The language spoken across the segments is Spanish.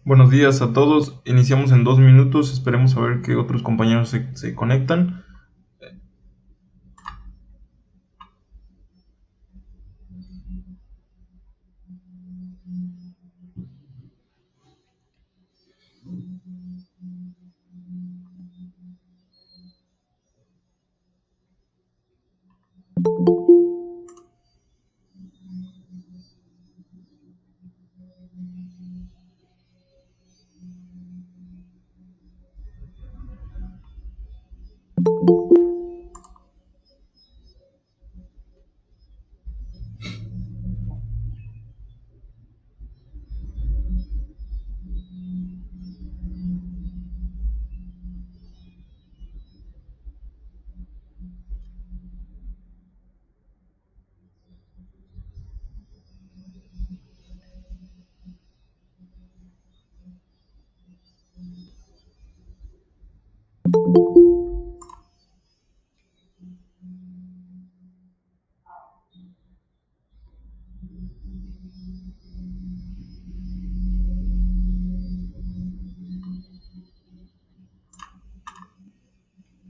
Buenos días a todos. Iniciamos en 2 minutos. Esperemos a ver que otros compañeros se conectan.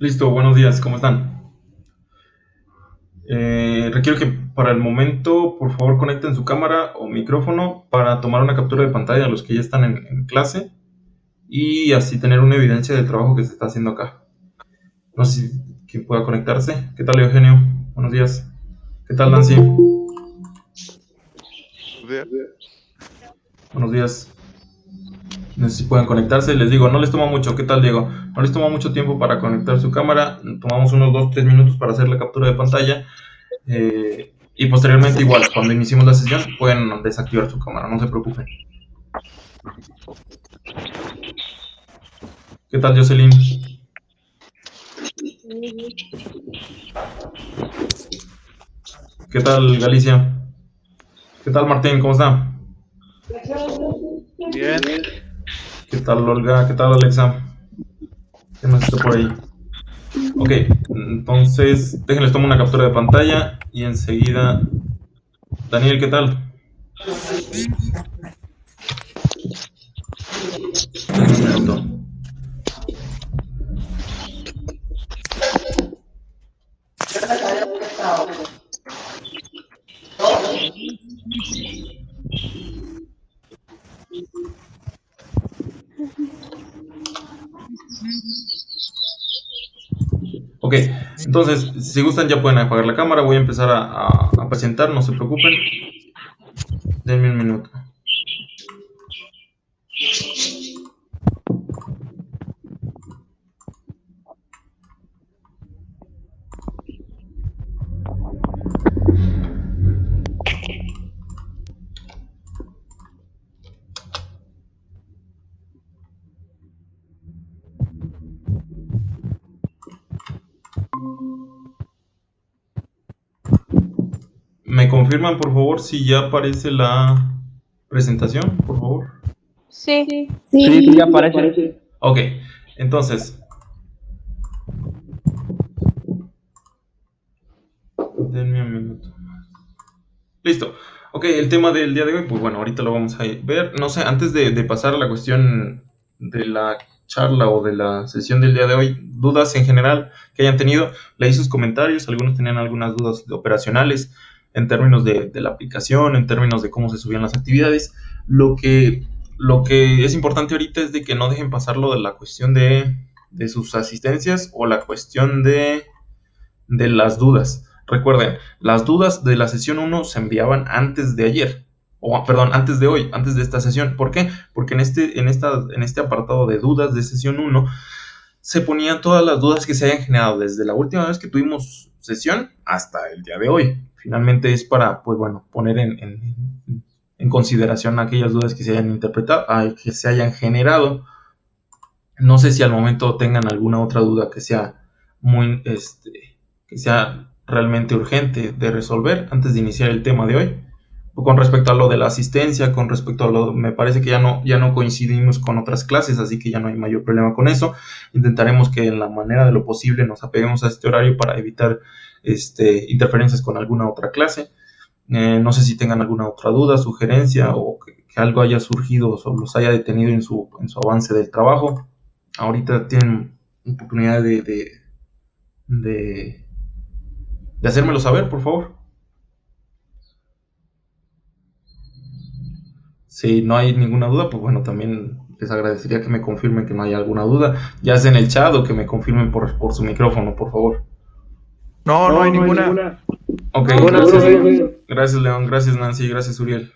Listo, buenos días, ¿cómo están? Requiero que para el momento, por favor, conecten su cámara o micrófono para tomar una captura de pantalla a los que ya están en clase y así tener una evidencia del trabajo que se está haciendo acá. No sé si quién pueda conectarse. ¿Qué tal, Eugenio? Buenos días. ¿Qué tal, Nancy? Buenos días. No sé si pueden conectarse. Les digo, no les toma mucho. ¿Qué tal, Diego? No les toma mucho tiempo para conectar su cámara. Tomamos unos 2-3 minutos para hacer la captura de pantalla. Y posteriormente, igual, cuando iniciemos la sesión, pueden desactivar su cámara. No se preocupen. ¿Qué tal, Jocelyn? ¿Qué tal, Galicia? ¿Qué tal, Martín? ¿Cómo está? Bien. ¿Qué tal, Olga? ¿Qué tal, Alexa? ¿Qué más está por ahí? Ok, entonces déjenles tomo una captura de pantalla y enseguida... Daniel, ¿qué tal? Denme un minuto. Ok, entonces, si gustan ya pueden apagar la cámara. Voy a empezar a presentar, no se preocupen. Denme un minuto. ¿Me confirman, por favor, si ya aparece la presentación, por favor? Sí. Sí, ya aparece. Ok, entonces, denme un minuto. Listo. Ok, el tema del día de hoy, pues bueno, ahorita lo vamos a ver. No sé, antes de pasar a la cuestión de la charla o de la sesión del día de hoy, dudas en general que hayan tenido, leí sus comentarios, algunos tenían algunas dudas operacionales en términos de la aplicación, en términos de cómo se subían las actividades. Lo que es importante ahorita es de que no dejen pasar lo de la cuestión de sus asistencias o la cuestión de las dudas. Recuerden, las dudas de la sesión 1 se enviaban antes de ayer, o perdón, antes de hoy, antes de esta sesión. ¿Por qué? Porque en este apartado de dudas de sesión 1 se ponían todas las dudas que se hayan generado desde la última vez que tuvimos sesión hasta el día de hoy. Finalmente es para, pues bueno, poner en consideración aquellas dudas que se hayan interpretado, que se hayan generado. No sé si al momento tengan alguna otra duda que sea muy, que sea realmente urgente de resolver antes de iniciar el tema de hoy. Con respecto a lo de la asistencia, con respecto a lo, me parece que ya no coincidimos con otras clases, así que ya no hay mayor problema con eso. Intentaremos que en la manera de lo posible nos apeguemos a este horario para evitar interferencias con alguna otra clase. No sé si tengan alguna otra duda, sugerencia o que algo haya surgido o los haya detenido en su avance del trabajo, ahorita tienen oportunidad de hacérmelo saber, por favor. Si no hay ninguna duda, pues bueno, también les agradecería que me confirmen que no hay alguna duda, ya sea en el chat o que me confirmen por su micrófono, por favor. No, no hay ninguna. Ok, No, gracias. seguro, bien. Gracias, León. Gracias, Nancy. Gracias, Uriel.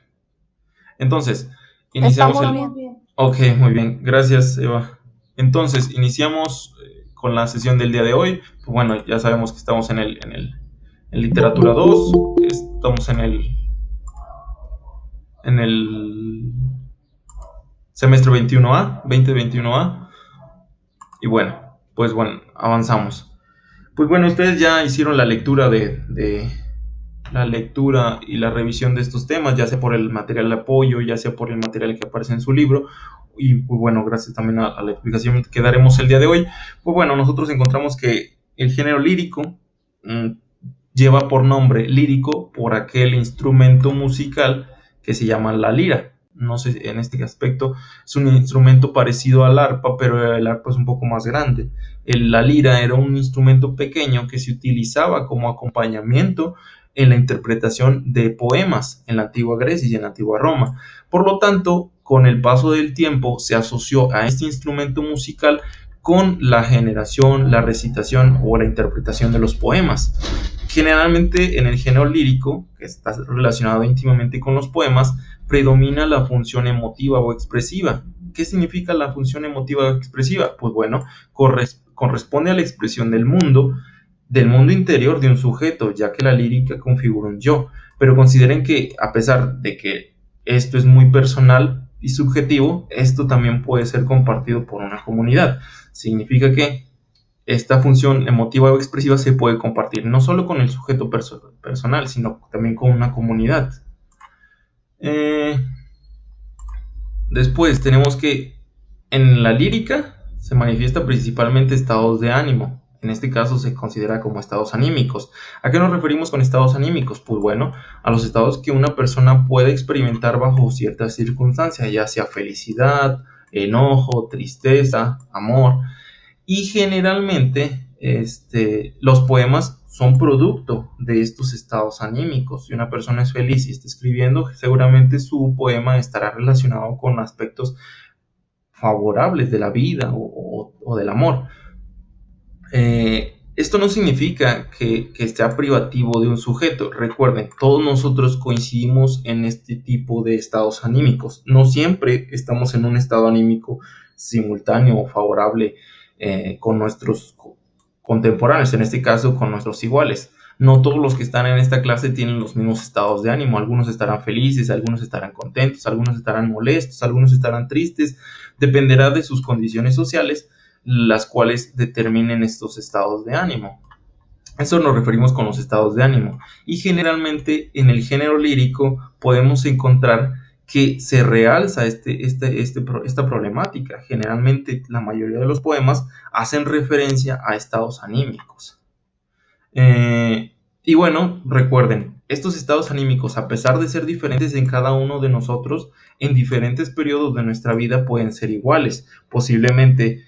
Entonces, iniciamos Estamos bien. Ok, muy bien. Gracias, Eva. Entonces, iniciamos con la sesión del día de hoy. Pues bueno, ya sabemos que estamos en literatura 2. Estamos en el semestre 21A, 2021A. Y bueno, pues bueno, avanzamos. Pues bueno, ustedes ya hicieron la lectura la lectura y la revisión de estos temas, ya sea por el material de apoyo, ya sea por el material que aparece en su libro. Y pues bueno, gracias también a la explicación que daremos el día de hoy. Pues bueno, nosotros encontramos que el género lírico lleva por nombre lírico por aquel instrumento musical que se llama la lira. No sé, en este aspecto es un instrumento parecido al arpa, pero el arpa es un poco más grande. La lira era un instrumento pequeño que se utilizaba como acompañamiento en la interpretación de poemas en la antigua Grecia y en la antigua Roma. Por lo tanto, con el paso del tiempo se asoció a este instrumento musical con la generación, la recitación o la interpretación de los poemas. Generalmente en el género lírico, que está relacionado íntimamente con los poemas, predomina la función emotiva o expresiva. ¿Qué significa la función emotiva o expresiva? Pues bueno, corresponde a la expresión del mundo interior de un sujeto, ya que la lírica configura un yo. Pero consideren que, a pesar de que esto es muy personal y subjetivo, esto también puede ser compartido por una comunidad. Significa que esta función emotiva o expresiva se puede compartir no solo con el sujeto personal, sino también con una comunidad. Después tenemos que en la lírica se manifiesta principalmente estados de ánimo. En este caso se considera como estados anímicos. ¿A qué nos referimos con estados anímicos? Pues bueno, a los estados que una persona puede experimentar bajo ciertas circunstancias, ya sea felicidad, enojo, tristeza, amor. Y generalmente los poemas son producto de estos estados anímicos. Si una persona es feliz y está escribiendo, seguramente su poema estará relacionado con aspectos favorables de la vida o del amor. Esto no significa que sea privativo de un sujeto. Recuerden, todos nosotros coincidimos en este tipo de estados anímicos. No siempre estamos en un estado anímico simultáneo o favorable con nuestros contemporáneos, en este caso con nuestros iguales. No todos los que están en esta clase tienen los mismos estados de ánimo. Algunos estarán felices, algunos estarán contentos, algunos estarán molestos, algunos estarán tristes. Dependerá de sus condiciones sociales, las cuales determinen estos estados de ánimo. Eso nos referimos con los estados de ánimo. Y generalmente en el género lírico podemos encontrar que se realza esta problemática. Generalmente la mayoría de los poemas hacen referencia a estados anímicos. Y bueno, recuerden, estos estados anímicos, a pesar de ser diferentes en cada uno de nosotros, en diferentes periodos de nuestra vida pueden ser iguales. Posiblemente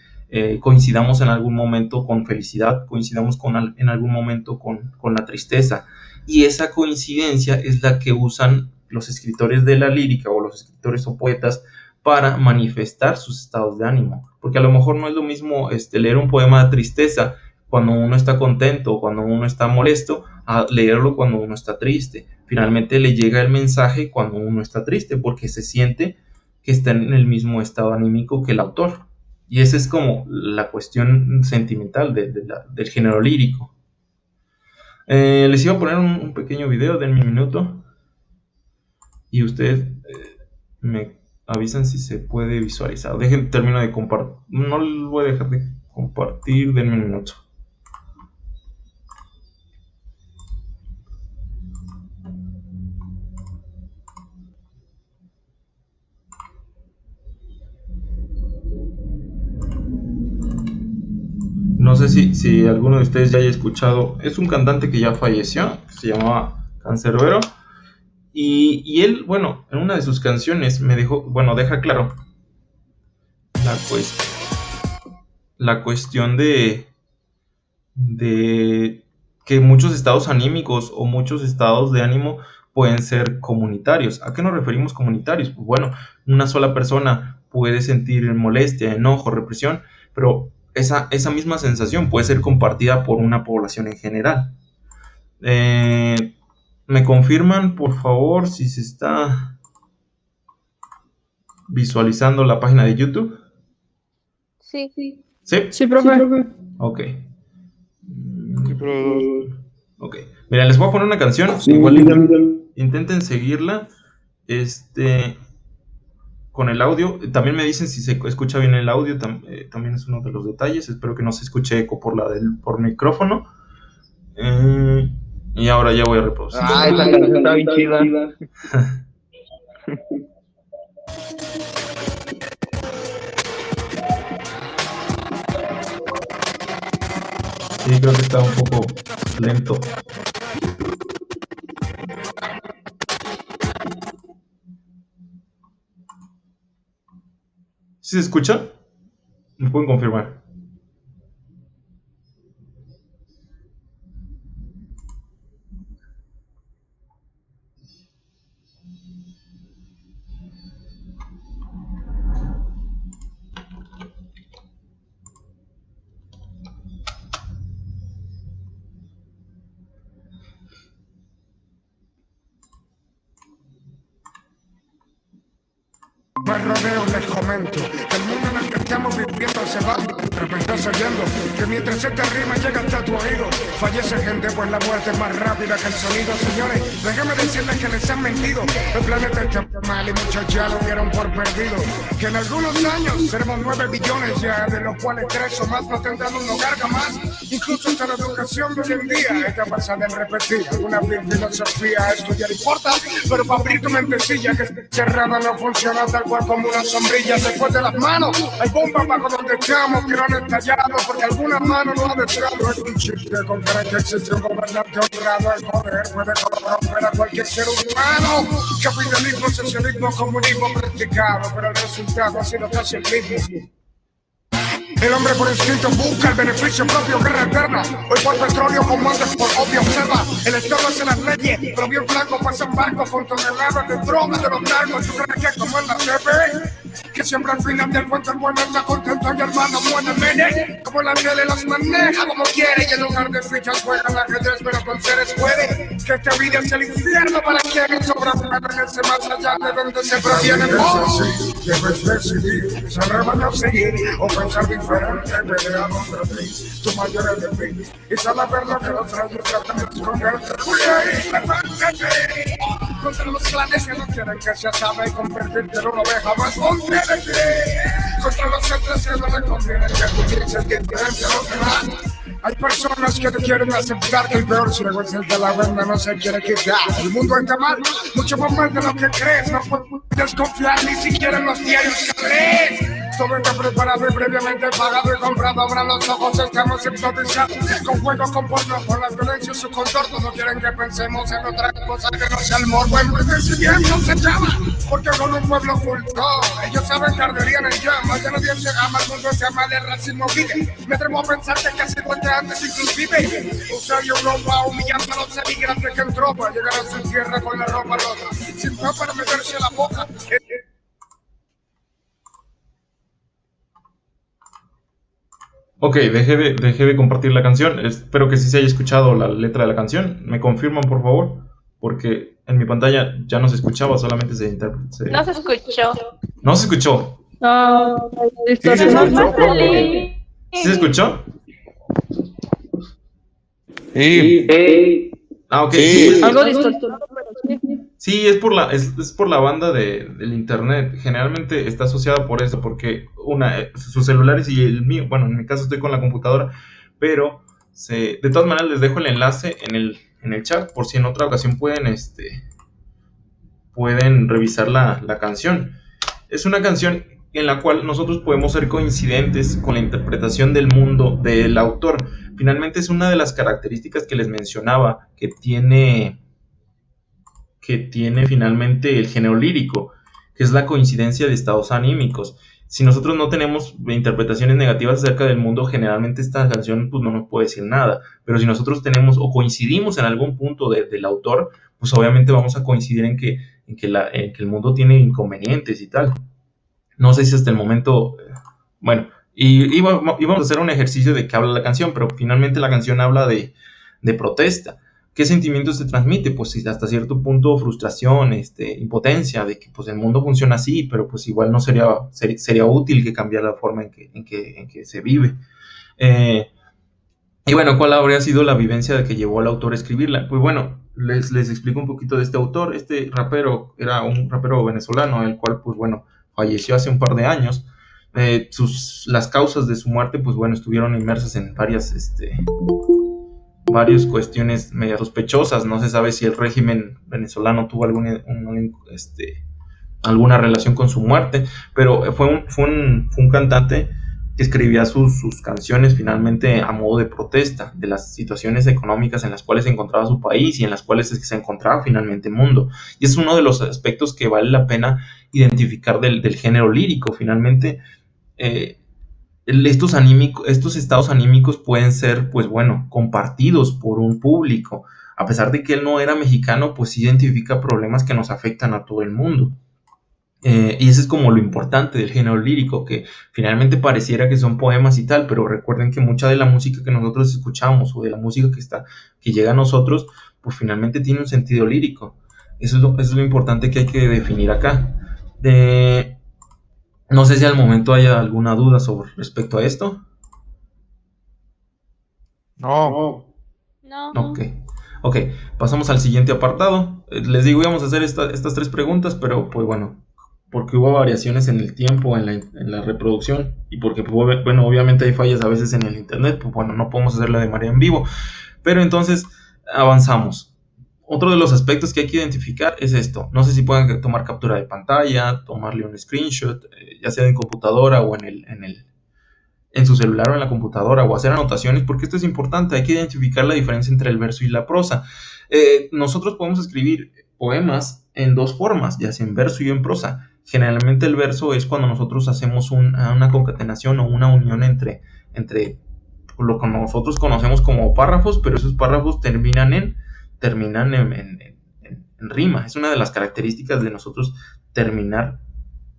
coincidamos en algún momento con felicidad, coincidamos en algún momento con la tristeza. Y esa coincidencia es la que usan los escritores de la lírica o los escritores o poetas para manifestar sus estados de ánimo. Porque a lo mejor no es lo mismo leer un poema de tristeza cuando uno está contento o cuando uno está molesto, a leerlo cuando uno está triste. Finalmente le llega el mensaje cuando uno está triste, porque se siente que está en el mismo estado anímico que el autor. Y esa es como la cuestión sentimental del género lírico. Les iba a poner un pequeño video de un minuto y ustedes me avisan si se puede visualizar. Termino de compartir. No les voy a dejar de compartir, denme un minuto. No sé si alguno de ustedes ya haya escuchado. Es un cantante que ya falleció, que se llamaba Canserbero. Y él, bueno, en una de sus canciones deja claro la, la cuestión de que muchos estados anímicos o muchos estados de ánimo pueden ser comunitarios. ¿A qué nos referimos comunitarios? Pues bueno, una sola persona puede sentir molestia, enojo, represión, pero esa misma sensación puede ser compartida por una población en general. ¿Me confirman, por favor, si se está visualizando la página de YouTube? Sí. ¿Sí? Sí, profe. Ok. Sí, profe. Ok. Mira, les voy a poner una canción. Igual intenten seguirla. Con el audio. También me dicen si se escucha bien el audio. También es uno de los detalles. Espero que no se escuche eco por micrófono. Y ahora ya voy a reproducir. Esa canción está bien chida. Sí, creo que está un poco lento. ¿Sí se escucha? ¿Me pueden confirmar? Me rodeo, les comento que el mundo en el que estamos viviendo se va. De repente oyendo que mientras esta rima llega hasta tu oído, fallece gente pues la muerte es más rápida que el sonido. Señores, déjenme decirles que les han mentido. El planeta está mal y muchos ya lo dieron por perdido. Que en algunos años seremos 9 billones ya, de los cuales 3 o más no tendrán un hogar jamás. Incluso hasta la educación de hoy en día está basada en repetir alguna filosofía. Estudiar importa, pero para abrir tu mentecilla que cerrada no funciona tal cual como una sombrilla. Después de las manos hay bombas bajo donde estamos que no han estallado porque alguna mano no ha deseado. Es un chiste con cara que existe un gobernante honrado. El poder puede corromper a cualquier ser humano. Capitalismo, socialismo, comunismo practicado, pero el resultado ha sido casi el mismo. El hombre por instinto busca el beneficio propio, guerra eterna. Hoy por petróleo, como antes por obvio observa. El Estado hace las leyes, pero bien blanco pasan barcos con toneladas de drogas de los narcos. ¿Tú crees que como en la TV? Que siempre al final del cuento el bueno está contento y el malo muere mene. Como la tele las maneja como quiere y en lugar de fichas juegan ajedrez, pero con seres puede. Que esta vida es el infierno para quienes sobreviven en ese más allá de donde se proviene. Debes decidir, saber no seguir o pensar diferente, pelear contra ti, tu mayor enemigo. Y saber lo que los rayos tratan de esconderte. Levántate contra los clanes que no quieren que se sabe y convertirte en una oveja más monte de ti. Contra los centros que no le conviene que tú pienses diferente a los demás. Hay personas que te quieren aceptar que el peor ciego es el de la venda, no se quiere quitar. El mundo está mal, mucho más mal de lo que crees. No puedes confiar ni siquiera en los diarios que lees. Todo está preparado y previamente pagado y comprado. Abran los ojos, estamos hipnotizados. Con juegos, con porno, con la violencia y su contorno. No quieren que pensemos en otra cosa que no sea el morbo. Enriquecimiento se llama, porque con un pueblo oculto. Ellos saben que arderían en llamas. Ya nadie se ama, el mundo se ama, el racismo vive. Me atrevo a pensar que casi 50 antes inclusive. USA y Europa humillando a los emigrantes que entró para llegar a su tierra con la ropa rota. Sin pan para meterse a la boca. Ok, dejé de compartir la canción. Espero que sí se haya escuchado la letra de la canción. ¿Me confirman, por favor? Porque en mi pantalla ya no se escuchaba, solamente se interpretó. No se escuchó. ¿No se escuchó? No, Sí, se escuchó, profe. ¿Sí se escuchó? Sí. Ah, ok. Sí. algo distorsionado, pero sí. Sí, es por la banda del internet. Generalmente está asociada por eso, porque sus celulares y el mío, bueno, en mi caso estoy con la computadora, pero de todas maneras les dejo el enlace en el chat por si en otra ocasión pueden revisar la canción. Es una canción en la cual nosotros podemos ser coincidentes con la interpretación del mundo del autor. Finalmente es una de las características que les mencionaba que que tiene finalmente el género lírico, que es la coincidencia de estados anímicos. Si nosotros no tenemos interpretaciones negativas acerca del mundo, generalmente esta canción pues no nos puede decir nada. Pero si nosotros tenemos o coincidimos en algún punto del autor, pues obviamente vamos a coincidir en que el mundo tiene inconvenientes y tal. No sé si hasta el momento... Bueno, íbamos a hacer un ejercicio de qué habla la canción, pero finalmente la canción habla de protesta. ¿Qué sentimientos se transmite? Pues hasta cierto punto frustración, impotencia de que pues el mundo funciona así, pero pues igual no sería útil que cambiara la forma en que se vive. Y bueno, ¿cuál habría sido la vivencia de que llevó al autor a escribirla? Pues bueno, les explico un poquito de este autor. Este rapero era un rapero venezolano, el cual pues bueno, falleció hace un par de años. Las causas de su muerte pues bueno, estuvieron inmersas en varias cuestiones medio sospechosas. No se sabe si el régimen venezolano tuvo alguna relación con su muerte, pero fue un cantante que escribía sus canciones finalmente a modo de protesta de las situaciones económicas en las cuales se encontraba su país y en las cuales se encontraba finalmente el mundo. Y es uno de los aspectos que vale la pena identificar del género lírico. Finalmente, estos estados anímicos pueden ser, pues bueno, compartidos por un público. A pesar de que él no era mexicano, pues identifica problemas que nos afectan a todo el mundo. Y eso es como lo importante del género lírico, que finalmente pareciera que son poemas y tal, pero recuerden que mucha de la música que nosotros escuchamos o de la música que llega a nosotros, pues finalmente tiene un sentido lírico. Eso es lo importante que hay que definir acá. No sé si al momento haya alguna duda respecto a esto. No. No. Ok, pasamos al siguiente apartado. Les digo, íbamos a hacer estas 3 preguntas, pero pues bueno, porque hubo variaciones en el tiempo, en la reproducción, y porque pues, bueno, obviamente hay fallas a veces en el internet, pues bueno, no podemos hacerla de manera en vivo. Pero entonces, avanzamos. Otro de los aspectos que hay que identificar es esto. No sé si pueden tomar captura de pantalla, tomarle un screenshot, ya sea en computadora o en su celular o en la computadora, o hacer anotaciones, porque esto es importante. Hay que identificar la diferencia entre el verso y la prosa. Nosotros podemos escribir poemas en 2 formas, ya sea en verso y en prosa. Generalmente el verso es cuando nosotros hacemos una concatenación o una unión entre lo que nosotros conocemos como párrafos, pero esos párrafos terminan en rima. Es una de las características de nosotros terminar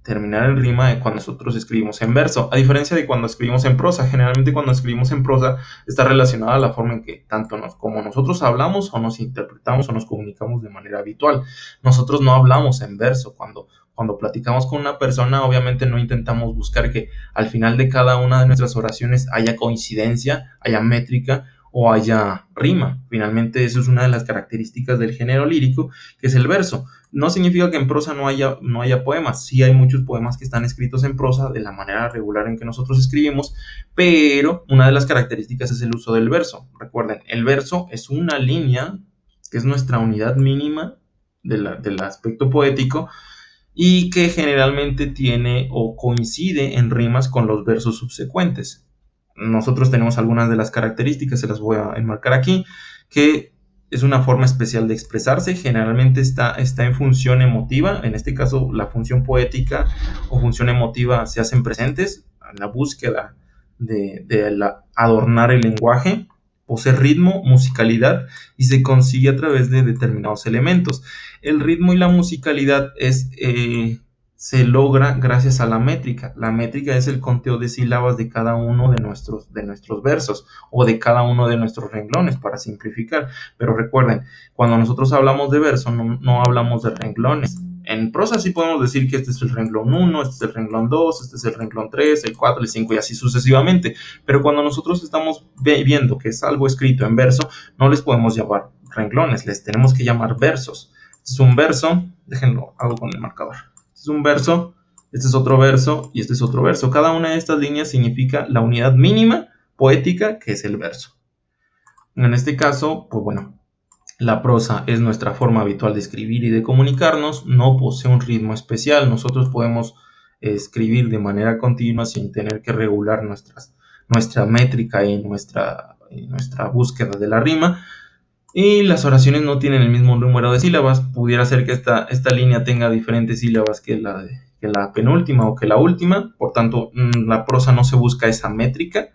en rima cuando nosotros escribimos en verso, a diferencia de cuando escribimos en prosa. Generalmente cuando escribimos en prosa está relacionada a la forma en que tanto como nosotros hablamos o nos interpretamos o nos comunicamos de manera habitual. Nosotros no hablamos en verso. Cuando platicamos con una persona, obviamente no intentamos buscar que al final de cada una de nuestras oraciones haya coincidencia, haya métrica o haya rima. Finalmente, eso es una de las características del género lírico, que es el verso. No significa que en prosa no haya poemas. Sí hay muchos poemas que están escritos en prosa de la manera regular en que nosotros escribimos, pero una de las características es el uso del verso. Recuerden, el verso es una línea, que es nuestra unidad mínima del aspecto poético, y que generalmente tiene o coincide en rimas con los versos subsecuentes. Nosotros tenemos algunas de las características, se las voy a enmarcar aquí, que es una forma especial de expresarse. Generalmente está en función emotiva. En este caso, la función poética o función emotiva se hacen presentes en la búsqueda de adornar el lenguaje. Posee ritmo, musicalidad, y se consigue a través de determinados elementos. El ritmo y la musicalidad se logra gracias a la métrica. La métrica es el conteo de sílabas de cada uno de nuestros versos o de cada uno de nuestros renglones, para simplificar. Pero recuerden, cuando nosotros hablamos de verso, no hablamos de renglones. En prosa sí podemos decir que este es el renglón 1, este es el renglón 2, este es el renglón 3, el 4, el 5 y así sucesivamente. Pero cuando nosotros estamos viendo que es algo escrito en verso, no les podemos llamar renglones, les tenemos que llamar versos. Este es un verso, déjenlo, hago con el marcador. Este es un verso, este es otro verso y este es otro verso. Cada una de estas líneas significa la unidad mínima poética, que es el verso. En este caso, pues bueno, la prosa es nuestra forma habitual de escribir y de comunicarnos, no posee un ritmo especial. Nosotros podemos escribir de manera continua sin tener que regular nuestra métrica y nuestra búsqueda de la rima. Y las oraciones no tienen el mismo número de sílabas. Pudiera ser que esta línea tenga diferentes sílabas que la penúltima o que la última. Por tanto, la prosa no se busca esa métrica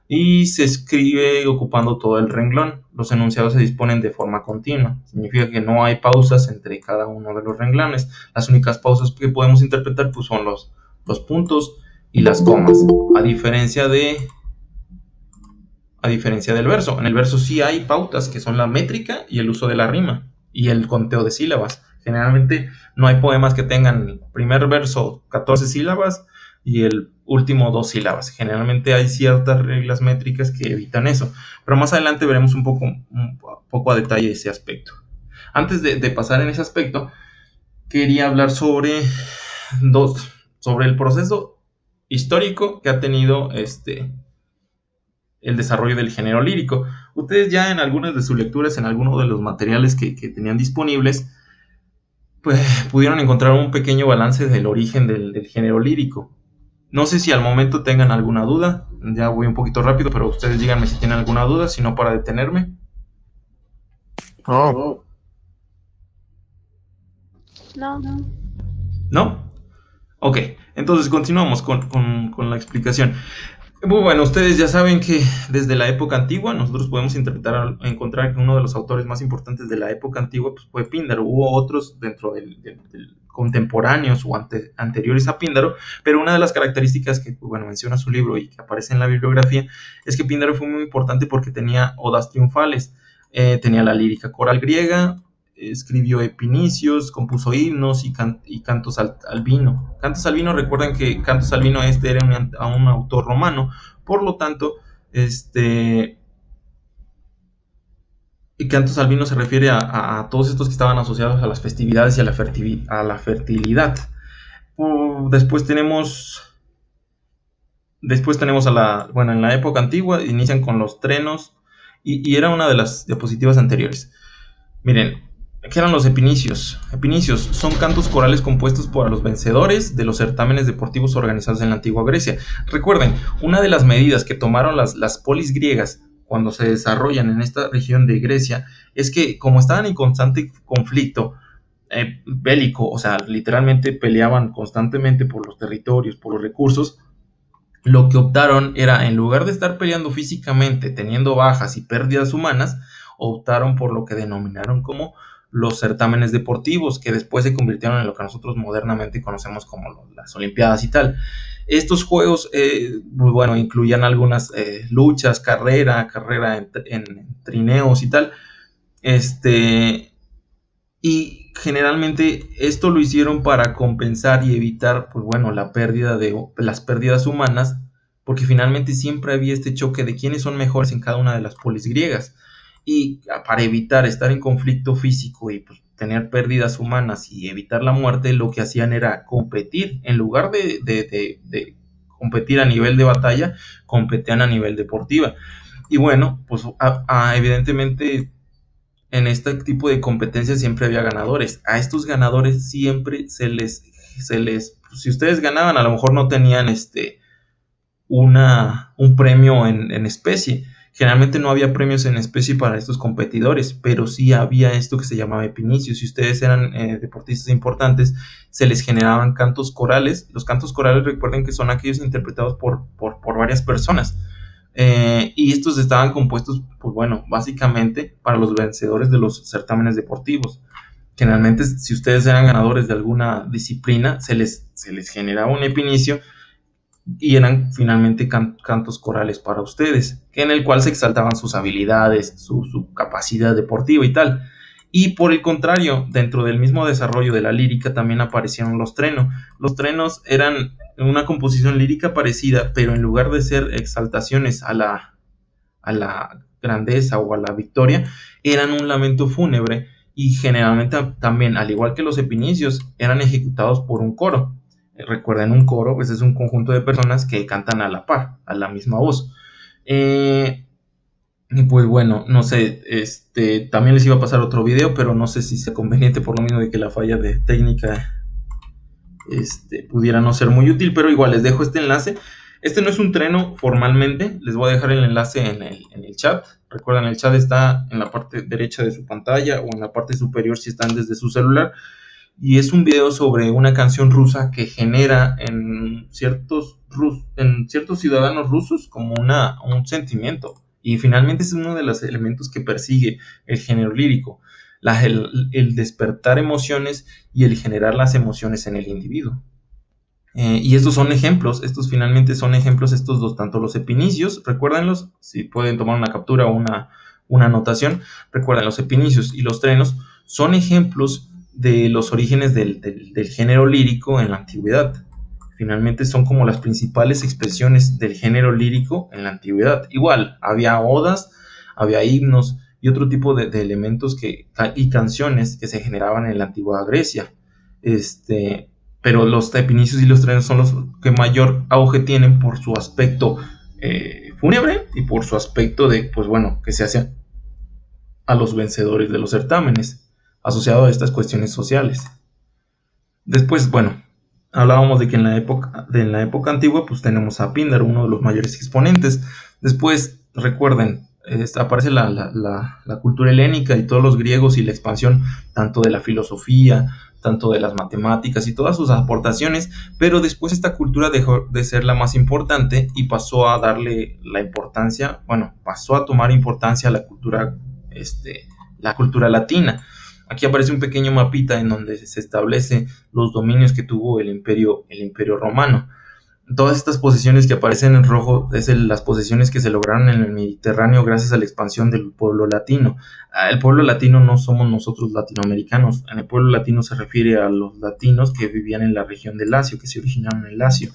y se escribe ocupando todo el renglón. Los enunciados se disponen de forma continua. Significa que no hay pausas entre cada uno de los renglones. Las únicas pausas que podemos interpretar pues, son los puntos y las comas. A diferencia del verso. En el verso sí hay pautas que son la métrica y el uso de la rima y el conteo de sílabas. Generalmente no hay poemas que tengan el primer verso 14 sílabas y el último 2 sílabas. Generalmente hay ciertas reglas métricas que evitan eso. Pero más adelante veremos un poco a detalle ese aspecto. Antes de pasar en ese aspecto, quería hablar sobre el proceso histórico que ha tenido el desarrollo del género lírico. Ustedes ya en algunas de sus lecturas, en algunos de los materiales que tenían disponibles, pues pudieron encontrar un pequeño balance del origen del género lírico. No sé si al momento tengan alguna duda, ya voy un poquito rápido, pero ustedes díganme si tienen alguna duda, si no para detenerme. No. No. ¿No? Ok, entonces continuamos con la explicación. Muy bueno, ustedes ya saben que desde la época antigua nosotros podemos encontrar que uno de los autores más importantes de la época antigua pues, fue Píndaro. Hubo otros dentro del contemporáneos o anteriores a Píndaro, pero una de las características que menciona su libro y que aparece en la bibliografía es que Píndaro fue muy importante porque tenía odas triunfales, tenía la lírica coral griega, escribió epinicios, compuso himnos y cantos albino. Cantos albino, recuerden que Cantos albino era un autor romano, por lo tanto, y Cantos albino se refiere a todos estos que estaban asociados a las festividades y a la fertilidad. Después tenemos en la época antigua inician con los trenos y era una de las diapositivas anteriores. Miren, ¿qué eran los epinicios? Epinicios son cantos corales compuestos por los vencedores de los certámenes deportivos organizados en la antigua Grecia. Recuerden, una de las medidas que tomaron las polis griegas cuando se desarrollan en esta región de Grecia es que como estaban en constante conflicto bélico, o sea, literalmente peleaban constantemente por los territorios, por los recursos, lo que optaron era, en lugar de estar peleando físicamente, teniendo bajas y pérdidas humanas, optaron por lo que denominaron como los certámenes deportivos, que después se convirtieron en lo que nosotros modernamente conocemos como las Olimpiadas y tal. Estos juegos, incluían algunas luchas, carrera en trineos y tal. Y generalmente esto lo hicieron para compensar y evitar, las pérdidas humanas, porque finalmente siempre había este choque de quiénes son mejores en cada una de las polis griegas. Y para evitar estar en conflicto físico y pues, tener pérdidas humanas y evitar la muerte, lo que hacían era competir. En lugar de competir a nivel de batalla, competían a nivel deportiva. Y bueno, pues evidentemente en este tipo de competencias siempre había ganadores. A estos ganadores siempre se les si ustedes ganaban, a lo mejor no tenían un premio en especie. Generalmente no había premios en especie para estos competidores, pero sí había esto que se llamaba epinicio. Si ustedes eran deportistas importantes, se les generaban cantos corales. Los cantos corales, recuerden que son aquellos interpretados por varias personas. Y estos estaban compuestos, básicamente para los vencedores de los certámenes deportivos. Generalmente, si ustedes eran ganadores de alguna disciplina, se les generaba un epinicio y eran finalmente cantos corales para ustedes, en el cual se exaltaban sus habilidades, su capacidad deportiva y tal. Y por el contrario, dentro del mismo desarrollo de la lírica también aparecieron los trenos. Los trenos eran una composición lírica parecida, pero en lugar de ser exaltaciones a la grandeza o a la victoria, eran un lamento fúnebre y generalmente también, al igual que los epinicios, eran ejecutados por un coro. Recuerden, un coro pues es un conjunto de personas que cantan a la par, a la misma voz. Y pues bueno, no sé, también les iba a pasar otro video, pero no sé si sea conveniente por lo mismo de que la falla de técnica pudiera no ser muy útil, pero igual les dejo este enlace. Este no es un treno formalmente, les voy a dejar el enlace en el chat. Recuerden, el chat está en la parte derecha de su pantalla o en la parte superior si están desde su celular. Y es un video sobre una canción rusa que genera en ciertos ciudadanos rusos como un sentimiento. Y finalmente es uno de los elementos que persigue el género lírico, el despertar emociones y el generar las emociones en el individuo. Y estos son ejemplos, estos finalmente son ejemplos, estos dos, tanto los epinicios, recuérdenlos, si pueden tomar una captura o una anotación, recuerden, los epinicios y los trenos son ejemplos de los orígenes del género lírico en la antigüedad. Finalmente son como las principales expresiones del género lírico en la antigüedad. Igual, había odas, había himnos y otro tipo de elementos y canciones que se generaban en la antigua Grecia. Pero los epinicios y los trenos son los que mayor auge tienen por su aspecto fúnebre y por su aspecto de, pues bueno, que se hacen a los vencedores de los certámenes, asociado a estas cuestiones sociales. Después, bueno, hablábamos de que en la época antigua pues tenemos a Píndaro, uno de los mayores exponentes. Después, recuerden, aparece la cultura helénica y todos los griegos y la expansión tanto de la filosofía, tanto de las matemáticas y todas sus aportaciones, pero después esta cultura dejó de ser la más importante y pasó a darle la importancia, pasó a tomar importancia a la cultura latina. Aquí aparece un pequeño mapita en donde se establece los dominios que tuvo el imperio romano. Todas estas posesiones que aparecen en rojo es las posesiones que se lograron en el Mediterráneo gracias a la expansión del pueblo latino. El pueblo latino no somos nosotros latinoamericanos. En el pueblo latino se refiere a los latinos que vivían en la región del Lacio, que se originaron en el Lacio.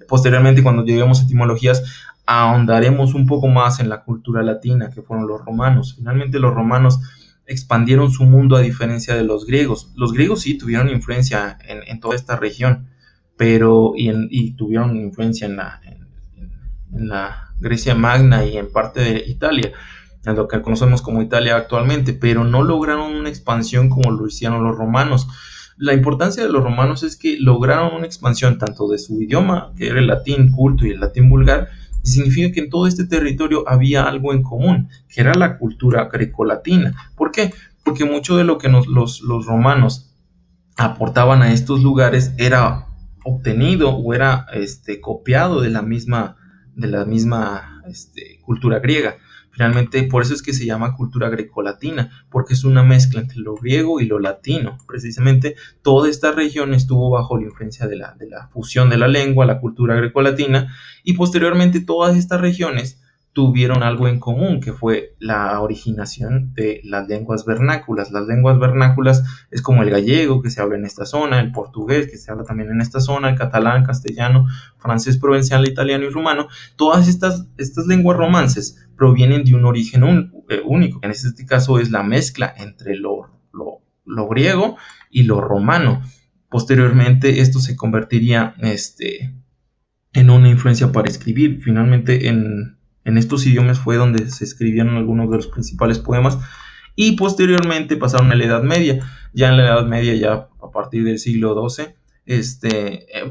Posteriormente, cuando lleguemos a etimologías, ahondaremos un poco más en la cultura latina, que fueron los romanos. Finalmente, los romanos expandieron su mundo a diferencia de los griegos. Los griegos sí tuvieron influencia en toda esta región, pero y tuvieron influencia en la Grecia Magna y en parte de Italia, en lo que conocemos como Italia actualmente, pero no lograron una expansión como lo hicieron los romanos. La importancia de los romanos es que lograron una expansión tanto de su idioma, que era el latín culto y el latín vulgar, y significa que en todo este territorio había algo en común, que era la cultura grecolatina. ¿Por qué? Porque mucho de lo que los romanos aportaban a estos lugares era obtenido o era copiado de la misma cultura griega. Finalmente, por eso es que se llama cultura grecolatina, porque es una mezcla entre lo griego y lo latino. Precisamente toda esta región estuvo bajo la influencia de la fusión de la lengua, la cultura grecolatina, y posteriormente todas estas regiones tuvieron algo en común, que fue la originación de las lenguas vernáculas. Las lenguas vernáculas es como el gallego, que se habla en esta zona, el portugués, que se habla también en esta zona, el catalán, castellano, francés provencial, italiano y rumano. Todas estas lenguas romances provienen de un origen único. En este caso es la mezcla entre lo griego y lo romano. Posteriormente esto se convertiría en una influencia para escribir. Finalmente en estos idiomas fue donde se escribieron algunos de los principales poemas, y posteriormente pasaron a la Edad Media. Ya en la Edad Media, ya a partir del siglo XII,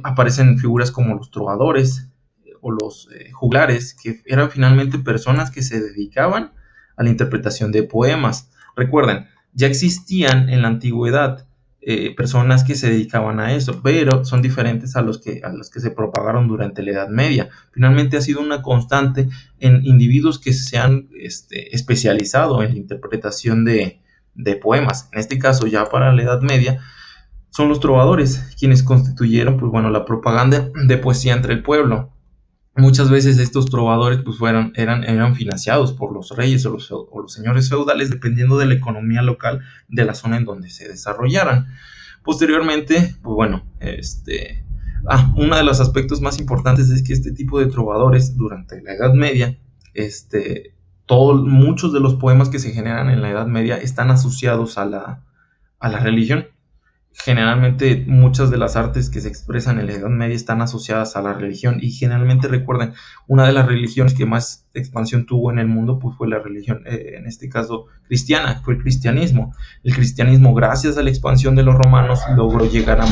aparecen figuras como los trovadores o los juglares, que eran finalmente personas que se dedicaban a la interpretación de poemas. Recuerden, ya existían en la antigüedad personas que se dedicaban a eso, pero son diferentes a los que se propagaron durante la Edad Media. Finalmente ha sido una constante en individuos que se han especializado en la interpretación de poemas. En este caso, ya para la Edad Media, son los trovadores quienes constituyeron la propaganda de poesía entre el pueblo. Muchas veces estos trovadores eran financiados por los reyes o los señores feudales, dependiendo de la economía local de la zona en donde se desarrollaran. Posteriormente, uno de los aspectos más importantes es que este tipo de trovadores durante la Edad Media, muchos de los poemas que se generan en la Edad Media están asociados a la religión. Generalmente muchas de las artes que se expresan en la Edad Media están asociadas a la religión, y generalmente, recuerden, una de las religiones que más expansión tuvo en el mundo fue la religión, en este caso cristiana, fue el cristianismo. El cristianismo, gracias a la expansión de los romanos, logró llegar a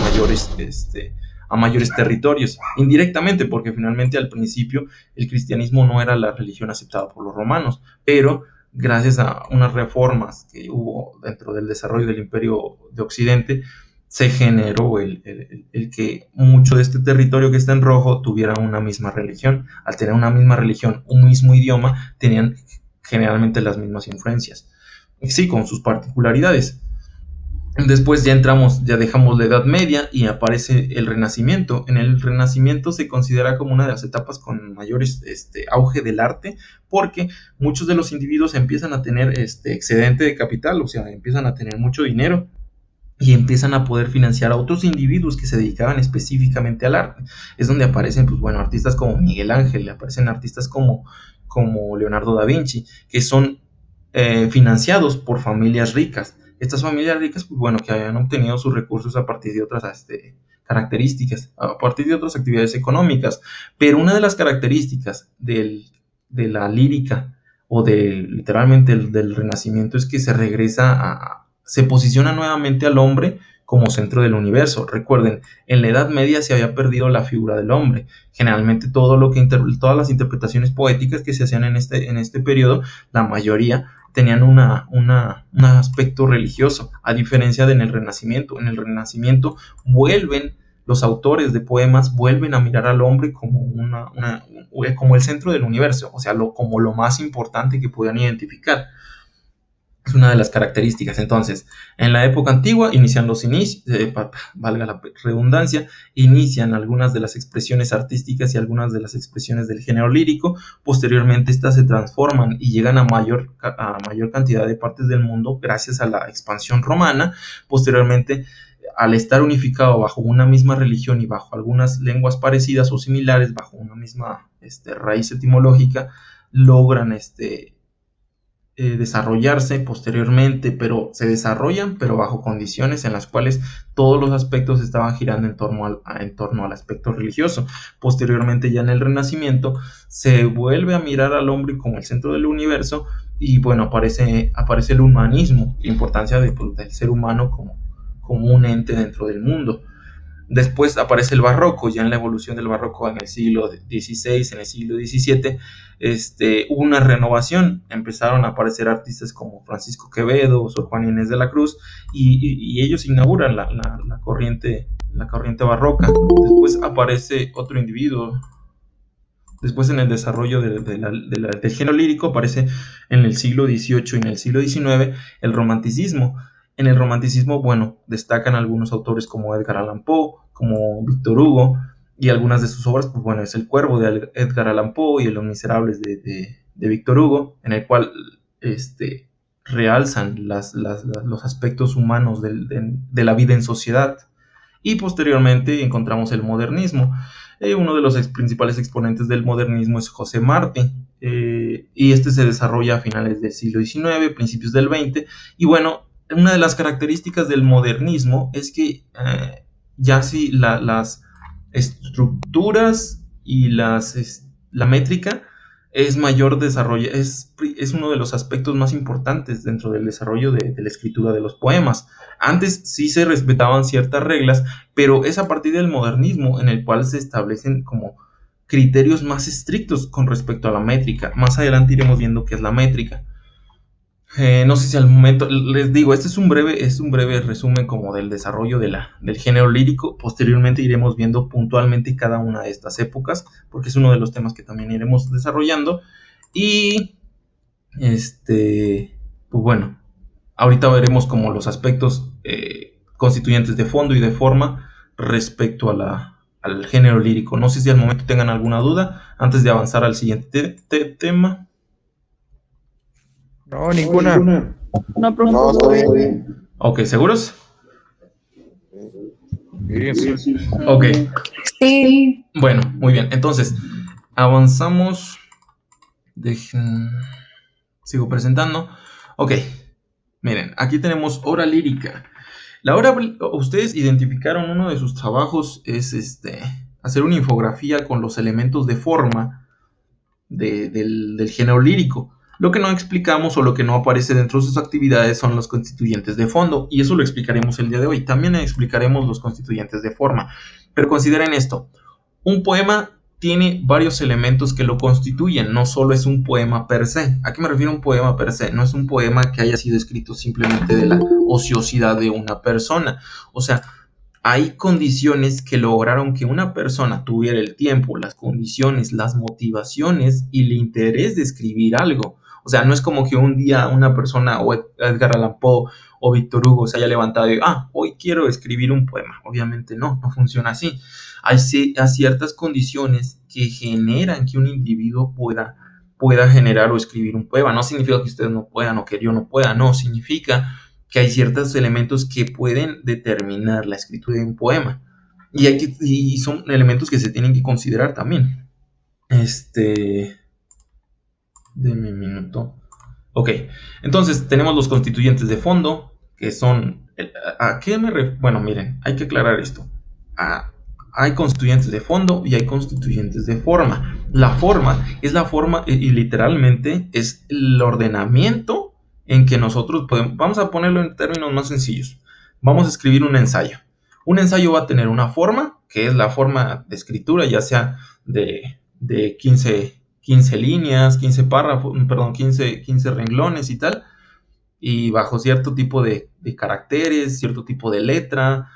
mayores territorios, indirectamente, porque finalmente al principio el cristianismo no era la religión aceptada por los romanos, pero gracias a unas reformas que hubo dentro del desarrollo del Imperio de Occidente, se generó el que mucho de este territorio que está en rojo tuviera una misma religión. Al tener una misma religión, un mismo idioma, tenían generalmente las mismas influencias. Sí, con sus particularidades. Después ya dejamos la Edad Media y aparece el Renacimiento. En el Renacimiento se considera como una de las etapas con mayor auge del arte, porque muchos de los individuos empiezan a tener excedente de capital, o sea, empiezan a tener mucho dinero y empiezan a poder financiar a otros individuos que se dedicaban específicamente al arte. Es donde aparecen, pues bueno, artistas como Miguel Ángel, aparecen artistas como Leonardo da Vinci, que son financiados por familias ricas. Estas familias ricas, pues bueno, que hayan obtenido sus recursos a partir de otras características, a partir de otras actividades económicas. Pero una de las características de la lírica o literalmente del Renacimiento es que se se posiciona nuevamente al hombre como centro del universo. Recuerden, en la Edad Media se había perdido la figura del hombre. Generalmente todas las interpretaciones poéticas que se hacían en este periodo, la mayoría tenían un aspecto religioso, a diferencia de en el Renacimiento. En el Renacimiento los autores de poemas vuelven a mirar al hombre como como el centro del universo, o sea, como lo más importante que podían identificar. Es una de las características. Entonces, en la época antigua inician los inicios, valga la redundancia, inician algunas de las expresiones artísticas y algunas de las expresiones del género lírico. Posteriormente estas se transforman y llegan a mayor cantidad de partes del mundo gracias a la expansión romana. Posteriormente, al estar unificado bajo una misma religión y bajo algunas lenguas parecidas o similares, bajo una misma raíz etimológica, logran desarrollarse posteriormente, pero se desarrollan, pero bajo condiciones en las cuales todos los aspectos estaban girando en torno al aspecto religioso. Posteriormente, ya en el Renacimiento, se vuelve a mirar al hombre como el centro del universo y bueno, aparece el humanismo, la importancia del ser humano como un ente dentro del mundo. Después aparece el barroco, ya en la evolución del barroco en el siglo XVI, en el siglo XVII, hubo una renovación, empezaron a aparecer artistas como Francisco Quevedo, Sor Juana Inés de la Cruz, y ellos inauguran la corriente barroca. Después aparece otro individuo. Después, en el desarrollo del género lírico, aparece en el siglo XVIII y en el siglo XIX el romanticismo. En el romanticismo, bueno, destacan algunos autores como Edgar Allan Poe, como Víctor Hugo, y algunas de sus obras, pues bueno, es El Cuervo de Edgar Allan Poe y Los Miserables de Víctor Hugo, en el cual realzan los aspectos humanos de la vida en sociedad. Y posteriormente encontramos el modernismo. Uno de los principales exponentes del modernismo es José Martí, y se desarrolla a finales del siglo XIX, principios del XX, y bueno, una de las características del modernismo es que ya sí las estructuras y la métrica es mayor desarrollo, es uno de los aspectos más importantes dentro del desarrollo de la escritura de los poemas. Antes sí se respetaban ciertas reglas, pero es a partir del modernismo en el cual se establecen como criterios más estrictos con respecto a la métrica. Más adelante iremos viendo qué es la métrica. No sé si al momento, les digo, este es un breve resumen como del desarrollo del género lírico. Posteriormente iremos viendo puntualmente cada una de estas épocas, porque es uno de los temas que también iremos desarrollando. Y, pues bueno, ahorita veremos como los aspectos constituyentes de fondo y de forma respecto al género lírico. No sé si al momento tengan alguna duda antes de avanzar al siguiente tema. No, ninguna. No, profe. No, está bien. Ok, ¿seguros? Sí. Ok, Sí. bueno, muy bien. Entonces, avanzamos. Sigo presentando. Ok, miren, aquí tenemos obra lírica. La obra, ustedes identificaron uno de sus trabajos, es hacer una infografía con los elementos de forma del género lírico. Lo que no explicamos o lo que no aparece dentro de sus actividades son los constituyentes de fondo, y eso lo explicaremos el día de hoy. También explicaremos los constituyentes de forma. Pero consideren esto: un poema tiene varios elementos que lo constituyen, no solo es un poema per se. ¿A qué me refiero a un poema per se? No es un poema que haya sido escrito simplemente de la ociosidad de una persona. O sea, hay condiciones que lograron que una persona tuviera el tiempo, las condiciones, las motivaciones y el interés de escribir algo. O sea, no es como que un día una persona o Edgar Allan Poe o Víctor Hugo se haya levantado y hoy quiero escribir un poema. Obviamente no funciona así. Hay ciertas condiciones que generan que un individuo pueda generar o escribir un poema. No significa que ustedes no puedan o que yo no pueda, no, significa que hay ciertos elementos que pueden determinar la escritura de un poema. Y son elementos que se tienen que considerar también. Deme un minuto. Ok, entonces tenemos los constituyentes de fondo, que son... ¿A qué me refiero? Bueno, miren, hay que aclarar esto. Hay constituyentes de fondo y hay constituyentes de forma. La forma es la forma y literalmente es el ordenamiento en que nosotros podemos... Vamos a ponerlo en términos más sencillos. Vamos a escribir un ensayo. Un ensayo va a tener una forma, que es la forma de escritura, ya sea de 15 líneas, 15 párrafos, perdón, 15 renglones y tal, y bajo cierto tipo de caracteres, cierto tipo de letra,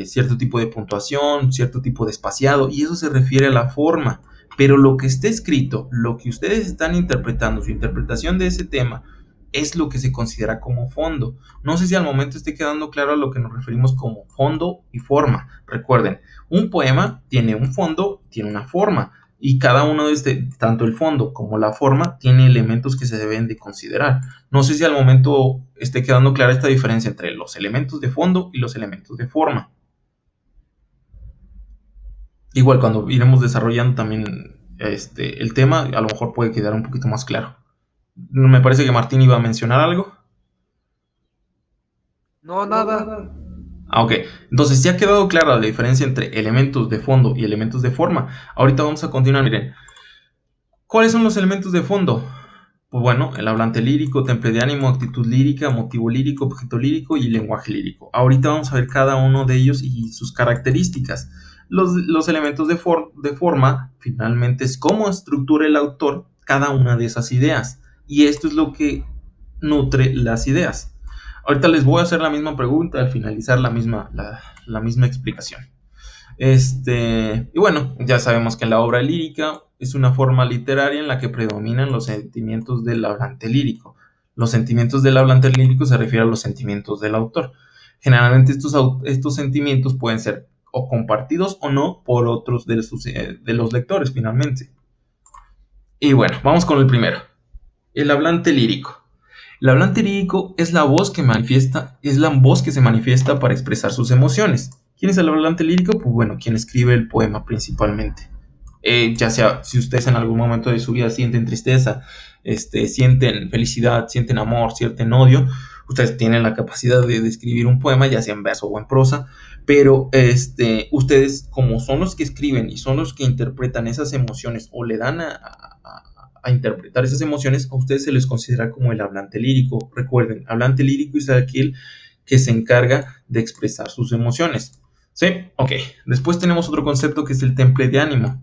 cierto tipo de puntuación, cierto tipo de espaciado, y eso se refiere a la forma. Pero lo que esté escrito, lo que ustedes están interpretando, su interpretación de ese tema, es lo que se considera como fondo. No sé si al momento esté quedando claro a lo que nos referimos como fondo y forma. Recuerden, un poema tiene un fondo, tiene una forma, y cada uno de tanto el fondo como la forma, tiene elementos que se deben de considerar. No sé si al momento esté quedando clara esta diferencia entre los elementos de fondo y los elementos de forma. Igual cuando iremos desarrollando también el tema, a lo mejor puede quedar un poquito más claro. Me parece que Martín iba a mencionar algo. No, nada. Ok, entonces ya ha quedado clara la diferencia entre elementos de fondo y elementos de forma. Ahorita vamos a continuar, miren. ¿Cuáles son los elementos de fondo? Pues bueno, el hablante lírico, temple de ánimo, actitud lírica, motivo lírico, objeto lírico y lenguaje lírico. Ahorita vamos a ver cada uno de ellos y sus características. Los elementos de forma, finalmente, es cómo estructura el autor cada una de esas ideas. Y esto es lo que nutre las ideas. Ahorita les voy a hacer la misma pregunta al finalizar la misma explicación. Y bueno, ya sabemos que la obra lírica es una forma literaria en la que predominan los sentimientos del hablante lírico. Los sentimientos del hablante lírico se refieren a los sentimientos del autor. Generalmente estos sentimientos pueden ser o compartidos o no por otros de los lectores finalmente. Y bueno, vamos con el primero. El hablante lírico. El hablante lírico es la voz que se manifiesta para expresar sus emociones. ¿Quién es el hablante lírico? Pues bueno, quien escribe el poema principalmente. Ya sea si ustedes en algún momento de su vida sienten tristeza, sienten felicidad, sienten amor, sienten odio, ustedes tienen la capacidad de escribir un poema, ya sea en verso o en prosa, pero ustedes, como son los que escriben y son los que interpretan esas emociones o le dan a interpretar esas emociones, a ustedes se les considera como el hablante lírico. Recuerden, hablante lírico es aquel que se encarga de expresar sus emociones. ¿Sí? Ok. Después tenemos otro concepto que es el temple de ánimo.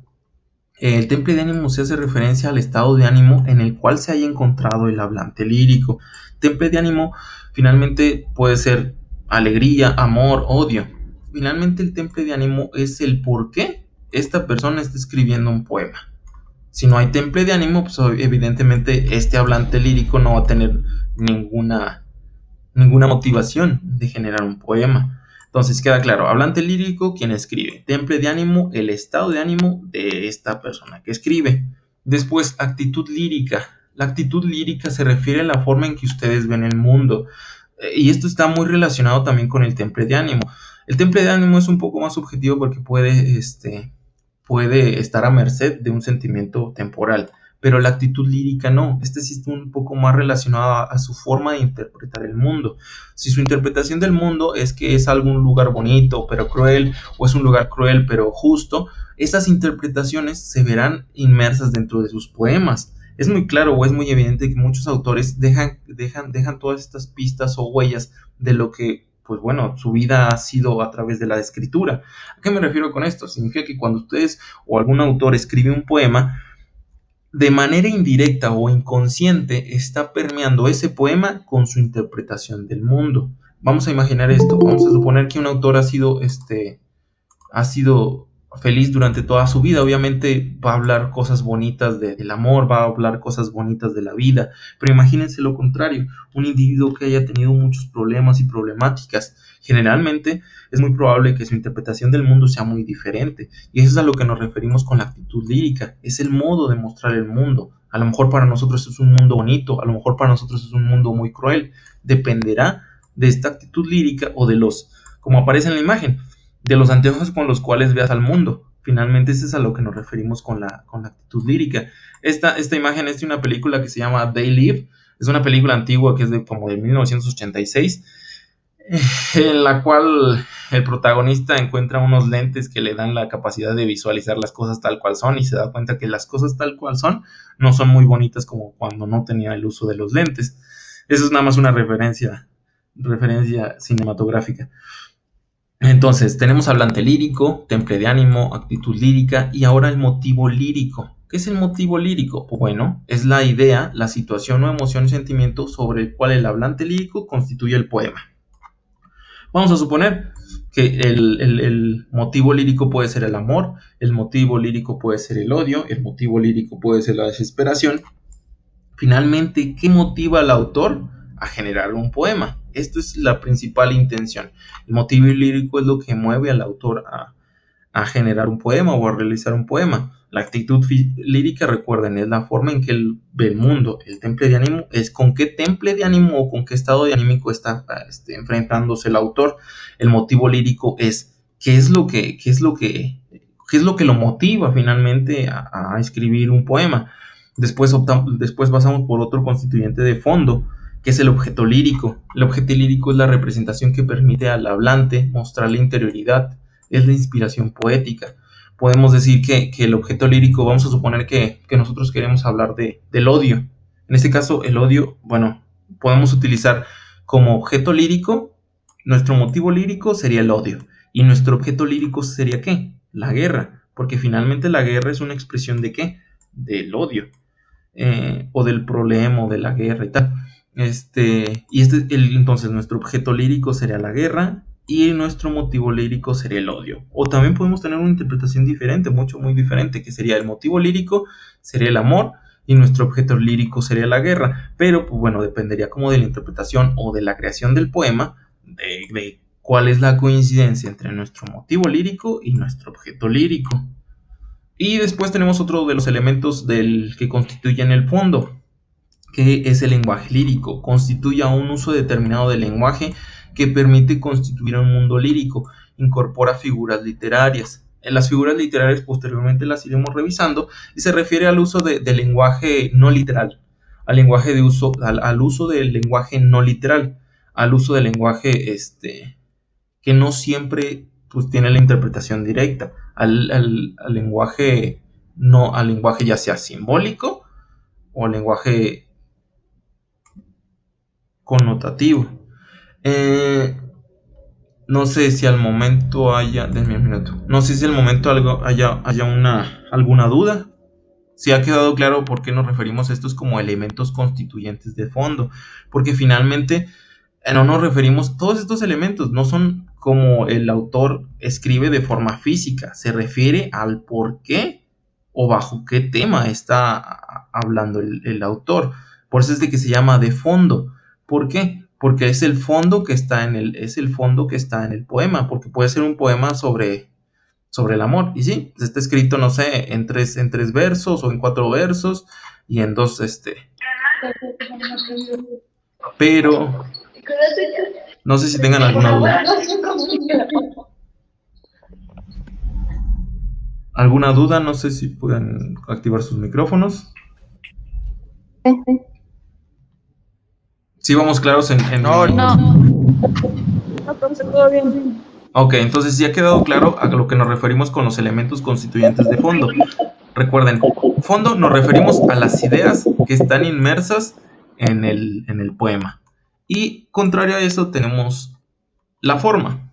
El temple de ánimo se hace referencia al estado de ánimo en el cual se haya encontrado el hablante lírico. Temple de ánimo finalmente puede ser alegría, amor, odio. Finalmente el temple de ánimo es el por qué esta persona está escribiendo un poema. Si no hay temple de ánimo, pues evidentemente este hablante lírico no va a tener ninguna motivación de generar un poema. Entonces queda claro, hablante lírico, quien escribe. Temple de ánimo, el estado de ánimo de esta persona que escribe. Después, actitud lírica. La actitud lírica se refiere a la forma en que ustedes ven el mundo. Y esto está muy relacionado también con el temple de ánimo. El temple de ánimo es un poco más subjetivo porque puede estar a merced de un sentimiento temporal, pero la actitud lírica no. Sí está un poco más relacionada a su forma de interpretar el mundo. Si su interpretación del mundo es que es algún lugar bonito pero cruel, o es un lugar cruel pero justo, esas interpretaciones se verán inmersas dentro de sus poemas. Es muy claro o es muy evidente que muchos autores dejan todas estas pistas o huellas de lo que pues bueno, su vida ha sido a través de la escritura. ¿A qué me refiero con esto? Significa que cuando ustedes o algún autor escribe un poema, de manera indirecta o inconsciente está permeando ese poema con su interpretación del mundo. Vamos a imaginar esto. Vamos a suponer que un autor ha sido feliz durante toda su vida. Obviamente va a hablar cosas bonitas del amor, va a hablar cosas bonitas de la vida, pero imagínense lo contrario, un individuo que haya tenido muchos problemas y problemáticas. Generalmente es muy probable que su interpretación del mundo sea muy diferente, y eso es a lo que nos referimos con la actitud lírica. Es el modo de mostrar el mundo. A lo mejor para nosotros es un mundo bonito, a lo mejor para nosotros es un mundo muy cruel. Dependerá de esta actitud lírica o de los, como aparece en la imagen, de los anteojos con los cuales veas al mundo. Finalmente, eso es a lo que nos referimos con la actitud lírica. Esta imagen es de una película que se llama They Live. Es una película antigua que es como de 1986, en la cual el protagonista encuentra unos lentes que le dan la capacidad de visualizar las cosas tal cual son, y se da cuenta que las cosas tal cual son no son muy bonitas como cuando no tenía el uso de los lentes. Eso es nada más una referencia cinematográfica. Entonces, tenemos hablante lírico, temple de ánimo, actitud lírica y ahora el motivo lírico. ¿Qué es el motivo lírico? Pues bueno, es la idea, la situación o emoción y sentimiento sobre el cual el hablante lírico constituye el poema. Vamos a suponer que el motivo lírico puede ser el amor, el motivo lírico puede ser el odio, el motivo lírico puede ser la desesperación. Finalmente, ¿qué motiva al autor a generar un poema? Esto es la principal intención. El motivo lírico es lo que mueve al autor a generar un poema o a realizar un poema. La actitud lírica, recuerden, es la forma en que él ve el mundo. El temple de ánimo es con qué temple de ánimo o con qué estado de anímico está enfrentándose el autor. El motivo lírico es qué es lo que lo motiva finalmente a escribir un poema. Después pasamos por otro constituyente de fondo, que es el objeto lírico. El objeto lírico es la representación que permite al hablante mostrar la interioridad, es la inspiración poética. Podemos decir que el objeto lírico, vamos a suponer que nosotros queremos hablar del odio. En este caso, el odio, bueno, podemos utilizar como objeto lírico, nuestro motivo lírico sería el odio. ¿Y nuestro objeto lírico sería qué? La guerra, porque finalmente la guerra es una expresión ¿de qué? Del odio, o del problema, o de la guerra y tal. Entonces nuestro objeto lírico sería la guerra y nuestro motivo lírico sería el odio. O también podemos tener una interpretación diferente, muy diferente, que sería el motivo lírico sería el amor y nuestro objeto lírico sería la guerra. Pero pues bueno, dependería como de la interpretación o de la creación del poema, de cuál es la coincidencia entre nuestro motivo lírico y nuestro objeto lírico. Y después tenemos otro de los elementos que constituyen el fondo, que es el lenguaje lírico. Constituye un uso determinado del lenguaje que permite constituir un mundo lírico. Incorpora figuras literarias. En las figuras literarias posteriormente las iremos revisando y se refiere al uso del lenguaje no literal, al uso del lenguaje no literal, al uso del lenguaje que no siempre pues tiene la interpretación directa, al lenguaje ya sea simbólico o al lenguaje connotativo. No sé si al momento denme un minuto. No sé si al momento haya alguna duda. Si ha quedado claro por qué nos referimos a estos como elementos constituyentes de fondo, porque finalmente no nos referimos, todos estos elementos no son como el autor escribe de forma física, se refiere al por qué o bajo qué tema está hablando el autor. Por eso es de que se llama de fondo. ¿Por qué? Porque es el fondo que está en el poema, porque puede ser un poema sobre el amor, y sí, está escrito, no sé, en tres versos o en 4 versos y en 2, pero no sé si tengan alguna duda. ¿Alguna duda? No sé si pueden activar sus micrófonos. ¿Sí vamos claros en No. Entonces todo bien. Ok, entonces ya ha quedado claro a lo que nos referimos con los elementos constituyentes de fondo. Recuerden, fondo nos referimos a las ideas que están inmersas en el poema. Y contrario a eso tenemos La forma,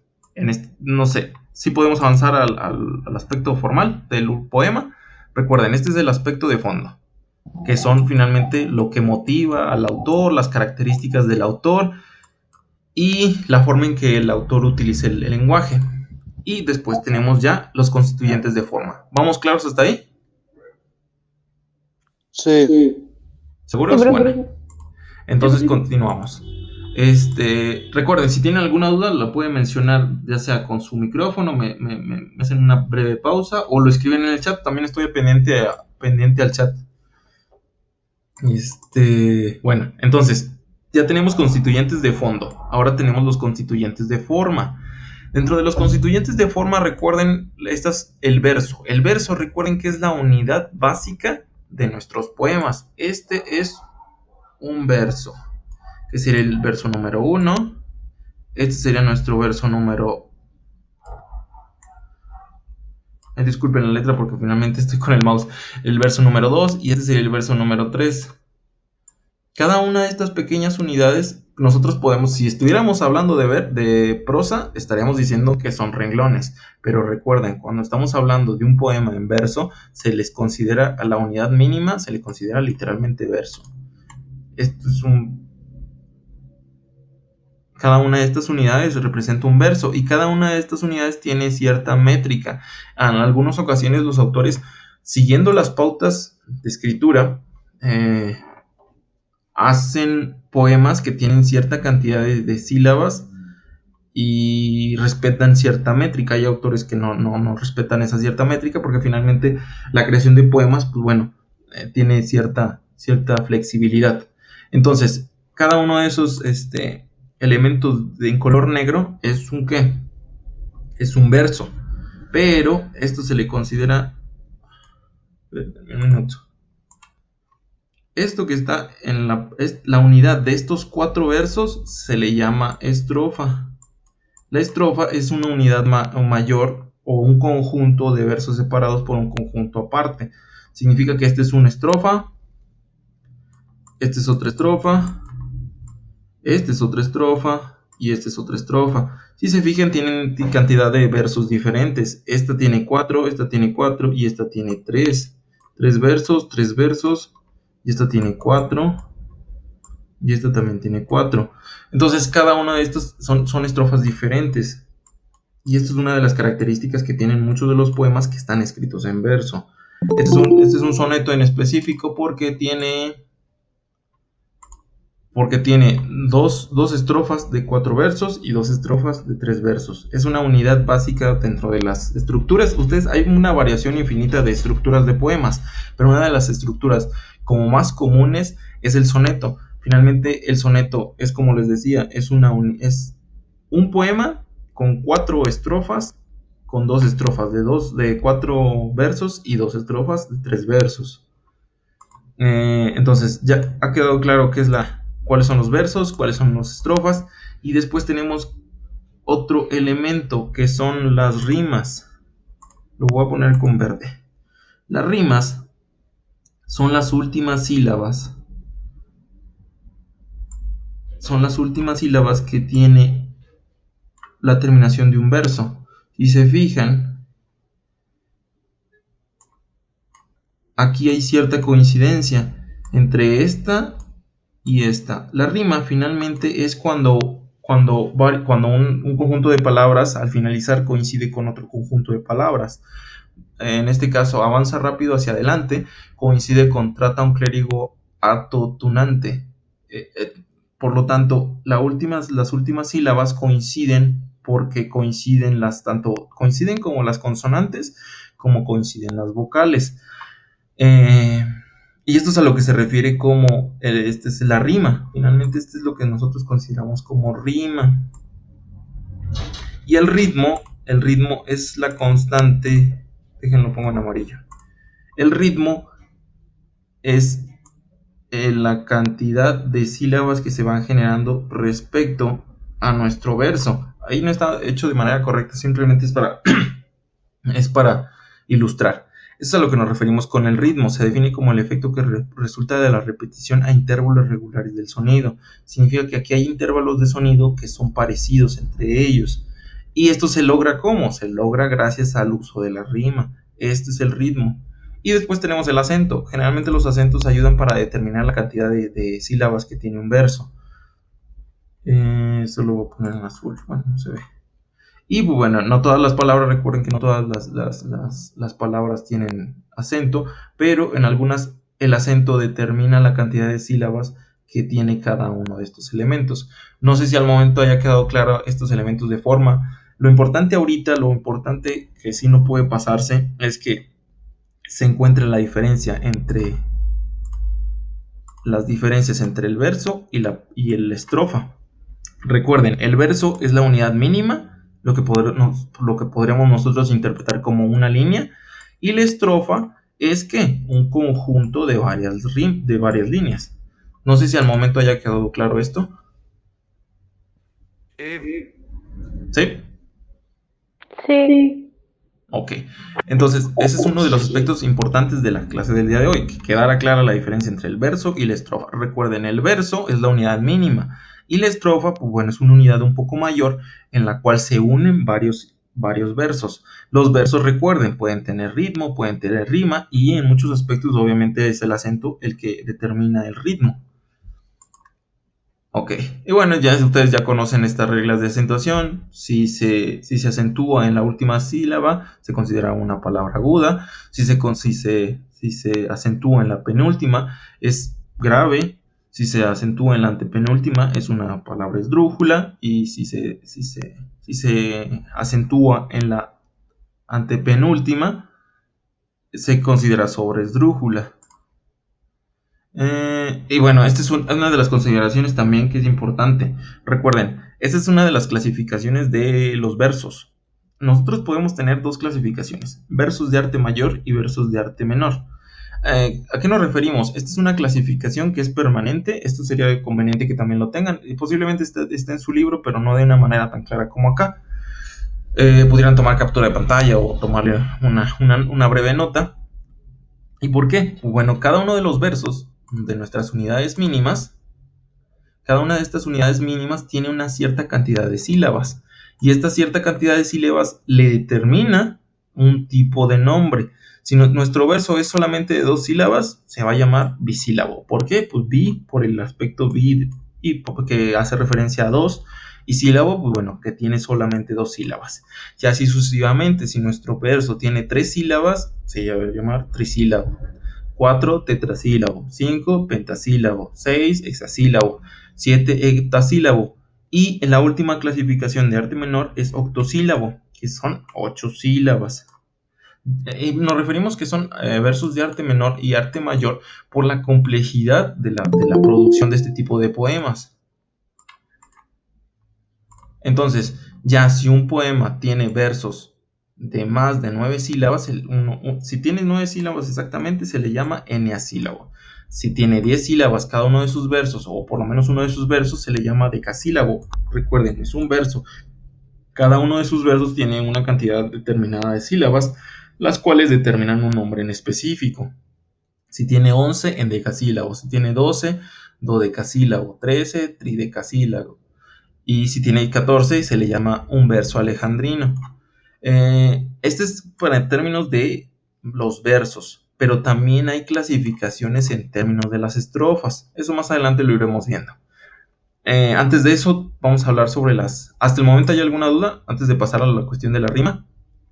no sé, si podemos avanzar al aspecto formal del poema. Recuerden, este es el aspecto de fondo, que son finalmente lo que motiva al autor, las características del autor y la forma en que el autor utiliza el lenguaje. Y después tenemos ya los constituyentes de forma. ¿Vamos claros hasta ahí? Sí. ¿Seguros? Sí, Bueno, profe. entonces Sí. continuamos. Recuerden, si tienen alguna duda, lo pueden mencionar ya sea con su micrófono, me hacen una breve pausa o lo escriben en el chat. También estoy pendiente al chat. Bueno, entonces ya tenemos constituyentes de fondo. Ahora tenemos los constituyentes de forma. Dentro de los constituyentes de forma, recuerden, el verso. El verso, recuerden que es la unidad básica de nuestros poemas. Este es un verso, que sería el verso número 1. Este sería nuestro verso número... disculpen la letra porque finalmente estoy con el mouse. El verso número 2 y este sería el verso número 3. Cada una de estas pequeñas unidades, nosotros podemos, si estuviéramos hablando de prosa, estaríamos diciendo que son renglones. Pero recuerden, cuando estamos hablando de un poema en verso, se les considera a la unidad mínima, se le considera literalmente verso. Cada una de estas unidades representa un verso y cada una de estas unidades tiene cierta métrica. En algunas ocasiones los autores, siguiendo las pautas de escritura, hacen poemas que tienen cierta cantidad de sílabas y respetan cierta métrica. Hay autores que no respetan esa cierta métrica porque finalmente la creación de poemas, pues bueno, tiene cierta flexibilidad. Entonces, cada uno de esos elementos en color negro es un ¿qué? Es un verso, pero esto se le considera... Un minuto. Esto que está en la unidad de estos 4 versos se le llama estrofa. La estrofa es una unidad mayor o un conjunto de versos separados por un conjunto aparte. Significa que esta es una estrofa, esta es otra estrofa, esta es otra estrofa y esta es otra estrofa. Si se fijan, tienen cantidad de versos diferentes. Esta tiene 4, esta tiene 4 y esta tiene 3. 3 versos. Y esta tiene 4. Y esta también tiene 4. Entonces cada una de estas son estrofas diferentes. Y esta es una de las características que tienen muchos de los poemas que están escritos en verso. Este es un soneto en específico porque tiene dos estrofas de 4 versos y 2 estrofas de 3 versos. Es una unidad básica dentro de las estructuras. Hay una variación infinita de estructuras de poemas, pero una de las estructuras como más comunes es el soneto. Finalmente el soneto es, como les decía, es un poema con 4 estrofas, con 2 estrofas de 4 versos y 2 estrofas de 3 versos. Entonces ya ha quedado claro cuáles son los versos, cuáles son las estrofas, y después tenemos otro elemento que son las rimas. Lo voy a poner con verde. Las rimas son las últimas sílabas. Son las últimas sílabas que tiene la terminación de un verso. Si se fijan, aquí hay cierta coincidencia entre esta y esta. La rima finalmente es cuando un conjunto de palabras al finalizar coincide con otro conjunto de palabras. En este caso, avanza rápido hacia adelante, coincide con trata a un clérigo harto tunante. Por lo tanto, las últimas sílabas coinciden porque coinciden coinciden como las consonantes, como coinciden las vocales. Y esto es a lo que se refiere como es la rima. Finalmente, este es lo que nosotros consideramos como rima. Y el ritmo es la constante. Déjenlo, pongo en amarillo. El ritmo es la cantidad de sílabas que se van generando respecto a nuestro verso. Ahí no está hecho de manera correcta, simplemente es para ilustrar. es a lo que nos referimos con el ritmo. Se define como el efecto que resulta de la repetición a intervalos regulares del sonido. Significa que aquí hay intervalos de sonido que son parecidos entre ellos. Y esto se logra ¿cómo? Se logra gracias al uso de la rima. Este es el ritmo. Y después tenemos el acento. Generalmente los acentos ayudan para determinar la cantidad de sílabas que tiene un verso. Esto lo voy a poner en azul. Bueno, no se ve. Y bueno, no todas las palabras, recuerden que no todas las palabras tienen acento, pero en algunas el acento determina la cantidad de sílabas que tiene cada uno de estos elementos. No sé si al momento haya quedado claro estos elementos de forma. Lo importante ahorita, lo importante que sí no puede pasarse, es que se encuentre la diferencia entre las diferencias entre el verso y el estrofa. Recuerden, el verso es la unidad mínima, lo que podríamos nosotros interpretar como una línea, y la estrofa es ¿qué? Un conjunto de varias líneas. No sé si al momento haya quedado claro esto. ¿Sí? Sí. Ok, entonces ese es uno de los aspectos importantes de la clase del día de hoy, que quedara clara la diferencia entre el verso y la estrofa. Recuerden, el verso es la unidad mínima y la estrofa, pues bueno, es una unidad un poco mayor en la cual se unen varios versos. Los versos, recuerden, pueden tener ritmo, pueden tener rima y en muchos aspectos obviamente es el acento el que determina el ritmo. Ok, y bueno, ya ustedes ya conocen estas reglas de acentuación. Si se acentúa en la última sílaba, se considera una palabra aguda. Si se acentúa en la penúltima, es grave. Si se acentúa en la antepenúltima, es una palabra esdrújula. Y si se acentúa en la antepenúltima, se considera sobresdrújula. Y bueno, esta es una de las consideraciones también que es importante. Recuerden, esta es una de las clasificaciones de los versos. Nosotros podemos tener dos clasificaciones: versos de arte mayor y versos de arte menor. ¿A qué nos referimos? Esta es una clasificación que es permanente. Esto sería conveniente que también lo tengan. Y posiblemente esté en su libro, pero no de una manera tan clara como acá. Pudieran tomar captura de pantalla o tomarle una breve nota. ¿Y por qué? Bueno, cada uno de los versos de nuestras unidades mínimas, cada una de estas unidades mínimas tiene una cierta cantidad de sílabas, y esta cierta cantidad de sílabas le determina un tipo de nombre. Si nuestro verso es solamente de 2 sílabas, se va a llamar bisílabo. ¿Por qué? Pues bi por el aspecto bi, y porque hace referencia a 2, y sílabo, pues bueno, que tiene solamente 2 sílabas. Y así sucesivamente, si nuestro verso tiene 3 sílabas, se va a llamar trisílabo. 4 tetrasílabo, 5 pentasílabo, 6 hexasílabo, 7 heptasílabo, y en la última clasificación de arte menor es octosílabo, que son 8 sílabas. Nos referimos que son versos de arte menor y arte mayor por la complejidad de la producción de este tipo de poemas. Entonces, ya si un poema tiene versos de más de 9 sílabas, si tiene 9 sílabas exactamente, se le llama eneasílabo. Si tiene 10 sílabas cada uno de sus versos, o por lo menos uno de sus versos, se le llama decasílabo. Recuerden, es un verso. Cada uno de sus versos tiene una cantidad determinada de sílabas, las cuales determinan un nombre en específico. Si tiene 11, endecasílabo. Si tiene 12, dodecasílabo. 13, tridecasílabo. Y si tiene 14, se le llama un verso alejandrino. Este es para términos de los versos, pero también hay clasificaciones en términos de las estrofas. Eso más adelante lo iremos viendo. Antes de eso, vamos a hablar sobre las... ¿Hasta el momento hay alguna duda? Antes de pasar a la cuestión de la rima.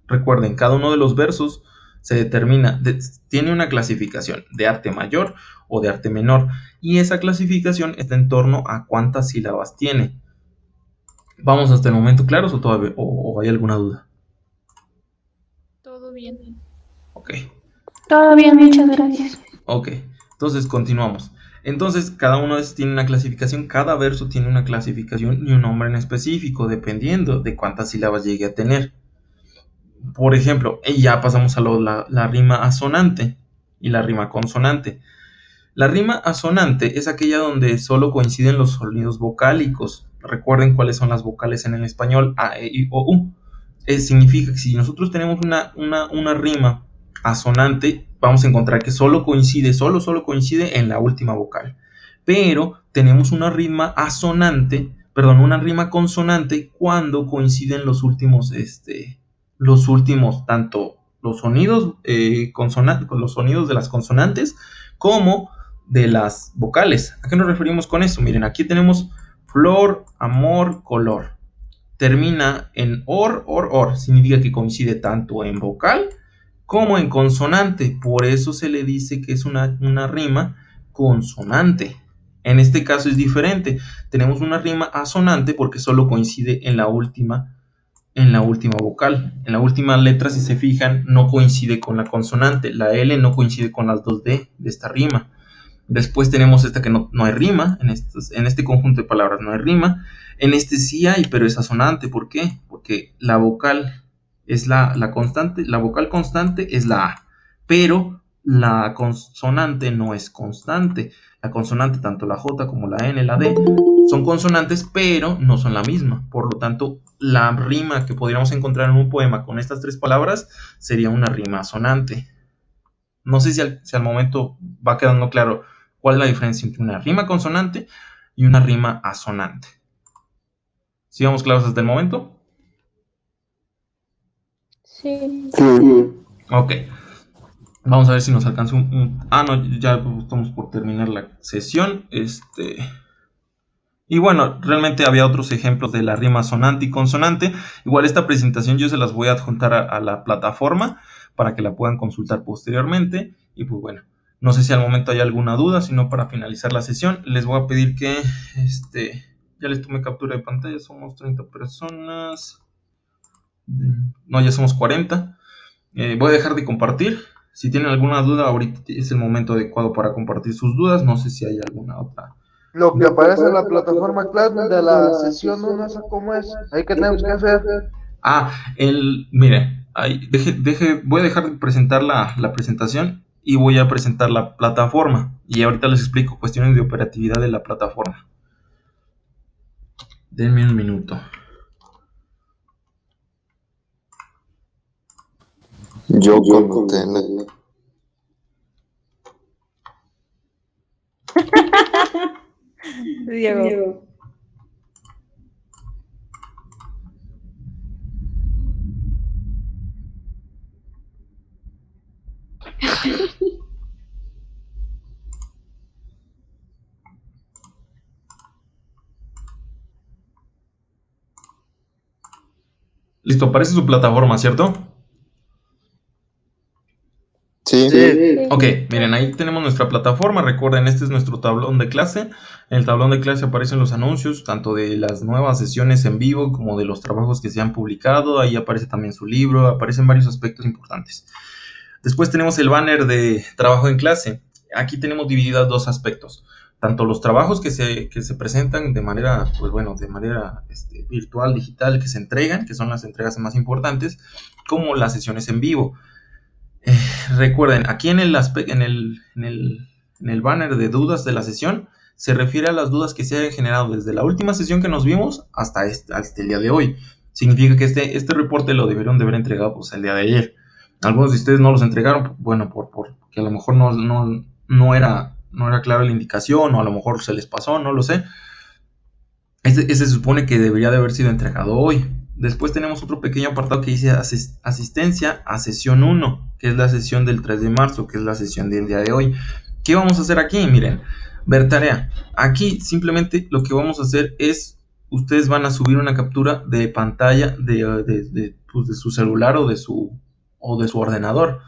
Recuerden, cada uno de los versos se determina, tiene una clasificación de arte mayor o de arte menor, y esa clasificación está en torno a cuántas sílabas tiene. ¿Vamos hasta el momento claros o todavía o hay alguna duda? Todo bien. Ok. Todo bien, muchas gracias. Ok, entonces continuamos. Entonces cada uno de estos tiene una clasificación, cada verso tiene una clasificación y un nombre en específico, dependiendo de cuántas sílabas llegue a tener. Por ejemplo, ya pasamos a la rima asonante y la rima consonante. La rima asonante es aquella donde solo coinciden los sonidos vocálicos. Recuerden cuáles son las vocales en el español: A, E, I, O, U. Significa que si nosotros tenemos una rima asonante, vamos a encontrar que solo coincide en la última vocal. Pero tenemos una rima asonante, perdón, una rima consonante cuando coinciden los últimos, tanto los sonidos, los sonidos de las consonantes como de las vocales. ¿A qué nos referimos con eso? Miren, aquí tenemos flor, amor, color. Termina en or, significa que coincide tanto en vocal como en consonante, por eso se le dice que es una rima consonante. En este caso es diferente, tenemos una rima asonante porque solo coincide en la última vocal. En la última letra, si se fijan, no coincide con la consonante, la L no coincide con las dos D de esta rima. Después tenemos esta que no hay rima, en este conjunto de palabras no hay rima, en este sí hay, pero es asonante. ¿Por qué? Porque la vocal es la constante, la vocal constante es la A, pero la consonante no es constante. La consonante, tanto la J como la N, la D, son consonantes, pero no son la misma. Por lo tanto, la rima que podríamos encontrar en un poema con estas tres palabras sería una rima asonante. No sé si al momento va quedando claro cuál es la diferencia entre una rima consonante y una rima asonante. ¿Sí vamos claros hasta el momento? Sí. Ok. Vamos a ver si nos alcanza no, ya estamos por terminar la sesión. Y bueno, realmente había otros ejemplos de la rima sonante y consonante. Igual esta presentación yo se las voy a adjuntar a la plataforma para que la puedan consultar posteriormente. Y pues bueno, no sé si al momento hay alguna duda, sino para finalizar la sesión les voy a pedir que ya les tomé captura de pantalla. Somos 30 personas. No, ya somos 40. Voy a dejar de compartir. Si tienen alguna duda, ahorita es el momento adecuado para compartir sus dudas. No sé si hay alguna otra. Lo que aparece en la plataforma Classroom de la sesión 1, ¿eso cómo es? ¿Ahí qué tenemos que hacer? Mire, voy a dejar de presentar la presentación y voy a presentar la plataforma. Y ahorita les explico cuestiones de operatividad de la plataforma. Denme un minuto. Yo como tele. Diego. Listo, aparece su plataforma, ¿cierto? Sí. Ok, miren, ahí tenemos nuestra plataforma. Recuerden, este es nuestro tablón de clase. En el tablón de clase aparecen los anuncios, tanto de las nuevas sesiones en vivo como de los trabajos que se han publicado. Ahí aparece también su libro, aparecen varios aspectos importantes. Después tenemos el banner de trabajo en clase. Aquí tenemos divididas dos aspectos. Tanto los trabajos que se presentan de manera, virtual, digital, que se entregan, que son las entregas más importantes, como las sesiones en vivo. Recuerden, aquí en el banner de dudas de la sesión, se refiere a las dudas que se hayan generado desde la última sesión que nos vimos hasta el día de hoy. Significa que este reporte lo debieron de haber entregado pues, el día de ayer. Algunos de ustedes no los entregaron, bueno, porque a lo mejor no era clara la indicación, o a lo mejor se les pasó, no lo sé. Ese se supone que debería de haber sido entregado hoy. Después tenemos otro pequeño apartado que dice asistencia a sesión 1, que es la sesión del 3 de marzo, que es la sesión del día de hoy. ¿Qué vamos a hacer aquí? Miren, ver tarea. Aquí simplemente lo que vamos a hacer es, ustedes van a subir una captura de pantalla de su celular o de su ordenador.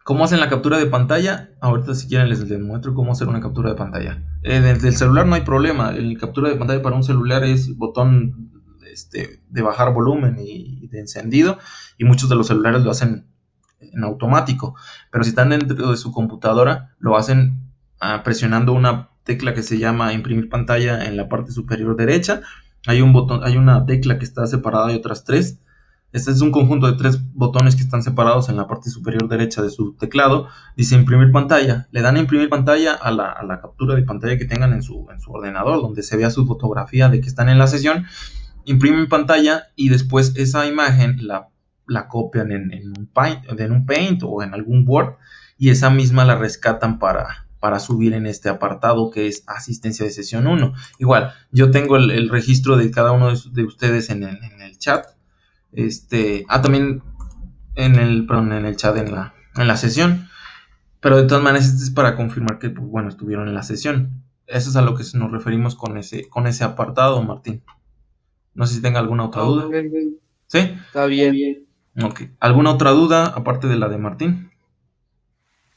¿Cómo hacen la captura de pantalla? Ahorita si quieren les muestro cómo hacer una captura de pantalla. Desde el celular no hay problema. La captura de pantalla para un celular es botón de bajar volumen y de encendido, y muchos de los celulares lo hacen en automático, pero si están dentro de su computadora lo hacen presionando una tecla que se llama imprimir pantalla en la parte superior derecha. Hay una tecla que está separada de otras tres. Este es un conjunto de 3 botones que están separados en la parte superior derecha de su teclado. Dice imprimir pantalla. Le dan a imprimir pantalla a la captura de pantalla que tengan en su ordenador, donde se vea su fotografía de que están en la sesión. Imprimen pantalla y después esa imagen la copian en un Paint o en algún Word y esa misma la rescatan para subir en este apartado que es asistencia de sesión 1. Igual, yo tengo el registro de cada uno de ustedes en el chat. También en el chat en la sesión. Pero de todas maneras, este es para confirmar que, pues, bueno, estuvieron en la sesión. Eso es a lo que nos referimos con ese apartado, Martín. No sé si tenga alguna otra duda. Ok, ¿Sí? está bien. Ok. ¿Alguna otra duda aparte de la de Martín?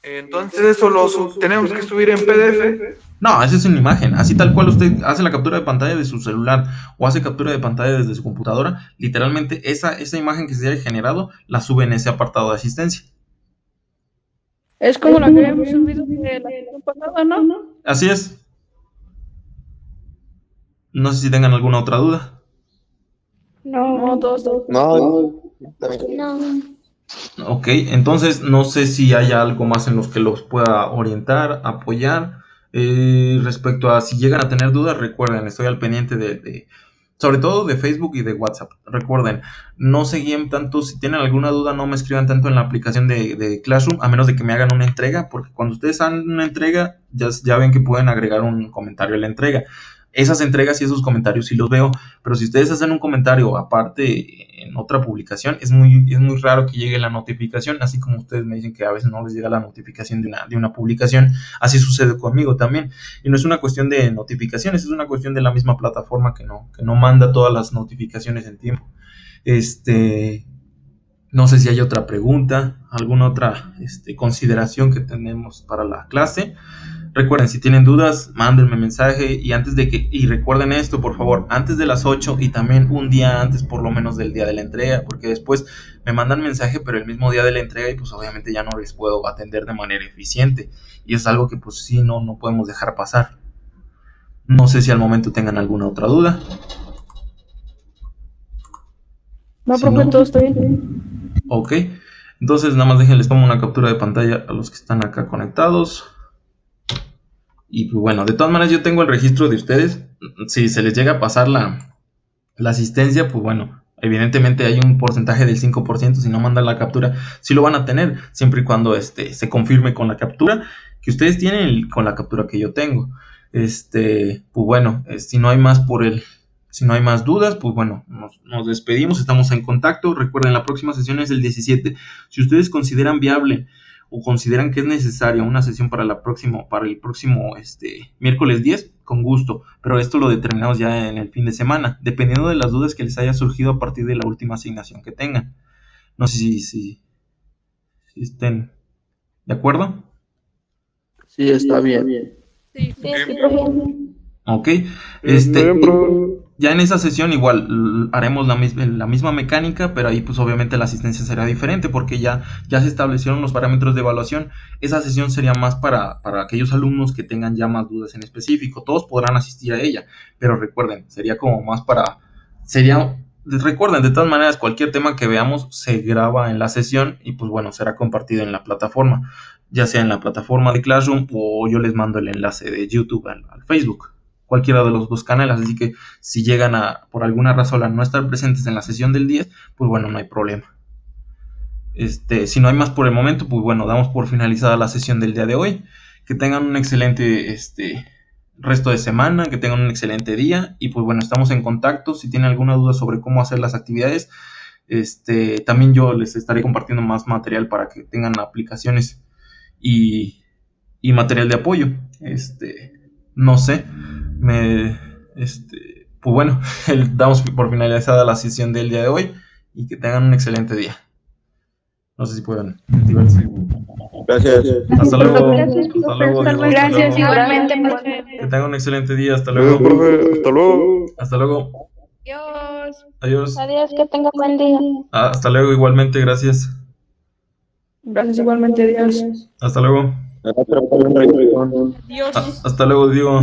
Entonces eso tenemos que subir en PDF. No, esa es una imagen. Así tal cual usted hace la captura de pantalla de su celular o hace captura de pantalla desde su computadora, literalmente esa imagen que se haya generado la sube en ese apartado de asistencia. Es como la que habíamos subido de la semana pasada, ¿no? Así es. No sé si tengan alguna otra duda. No, dos. No, está bien. Ok, entonces no sé si hay algo más en los que los pueda orientar, apoyar. Respecto a si llegan a tener dudas, recuerden, estoy al pendiente sobre todo de Facebook y de WhatsApp. Recuerden, no se guíen tanto, si tienen alguna duda, no me escriban tanto en la aplicación de Classroom, a menos de que me hagan una entrega, porque cuando ustedes hagan una entrega, ya ven que pueden agregar un comentario a la entrega. Esas entregas y esos comentarios sí los veo, pero si ustedes hacen un comentario aparte en otra publicación, es muy raro que llegue la notificación, así como ustedes me dicen que a veces no les llega la notificación de una publicación, así sucede conmigo también. Y no es una cuestión de notificaciones, es una cuestión de la misma plataforma que no manda todas las notificaciones en tiempo. No sé si hay otra pregunta, alguna otra consideración que tenemos para la clase. Recuerden, si tienen dudas, mándenme mensaje y recuerden esto, por favor, antes de las 8 y también un día antes por lo menos del día de la entrega, porque después me mandan mensaje, pero el mismo día de la entrega y pues obviamente ya no les puedo atender de manera eficiente y es algo que pues sí, no podemos dejar pasar. No sé si al momento tengan alguna otra duda. No, Si profe, no, todo está bien. ok. Entonces nada más les tomo una captura de pantalla a los que están acá conectados. Y pues bueno, de todas maneras yo tengo el registro de ustedes. Si se les llega a pasar la asistencia, pues bueno, evidentemente hay un porcentaje del 5%. Si no mandan la captura, sí lo van a tener, siempre y cuando se confirme con la captura que ustedes tienen y con la captura que yo tengo. Pues bueno, si no hay más dudas, pues bueno, nos despedimos, estamos en contacto. Recuerden, la próxima sesión es el 17. Si ustedes consideran viable o consideran que es necesaria una sesión para el próximo miércoles 10, con gusto, pero esto lo determinamos ya en el fin de semana, dependiendo de las dudas que les haya surgido a partir de la última asignación que tengan. No sé si estén de acuerdo. Sí, está bien. Sí, profe. Ok, Muy bien, profe. ya en esa sesión igual haremos la misma mecánica, pero ahí pues obviamente la asistencia será diferente porque ya se establecieron los parámetros de evaluación. Esa sesión sería más para aquellos alumnos que tengan ya más dudas en específico. Todos podrán asistir a ella, pero recuerden, sería como más recuerden, de todas maneras, cualquier tema que veamos se graba en la sesión y pues bueno, será compartido en la plataforma, ya sea en la plataforma de Classroom o yo les mando el enlace de YouTube al Facebook, cualquiera de los dos canales. Así que si llegan por alguna razón a no estar presentes en la sesión del 10, pues bueno, no hay problema. Si no hay más por el momento, pues bueno, damos por finalizada la sesión del día de hoy. Que tengan un excelente resto de semana, que tengan un excelente día y pues bueno, estamos en contacto. Si tienen alguna duda sobre cómo hacer las actividades, también yo les estaré compartiendo más material para que tengan aplicaciones y material de apoyo. No sé, pues bueno, damos por finalizada la sesión del día de hoy y que tengan un excelente día. No sé si pueden activarse. Gracias. Hasta luego. Gracias, Hasta luego, Diego. Hasta Gracias, luego. igualmente, profe. Que tengan un excelente día. Hasta Muy bien, luego. profe. Hasta luego. Hasta luego. Adiós. Adiós. Adiós, que tenga buen día. Hasta luego, igualmente. Gracias. Gracias, igualmente, adiós. Hasta luego. Adiós. Hasta luego, Diego.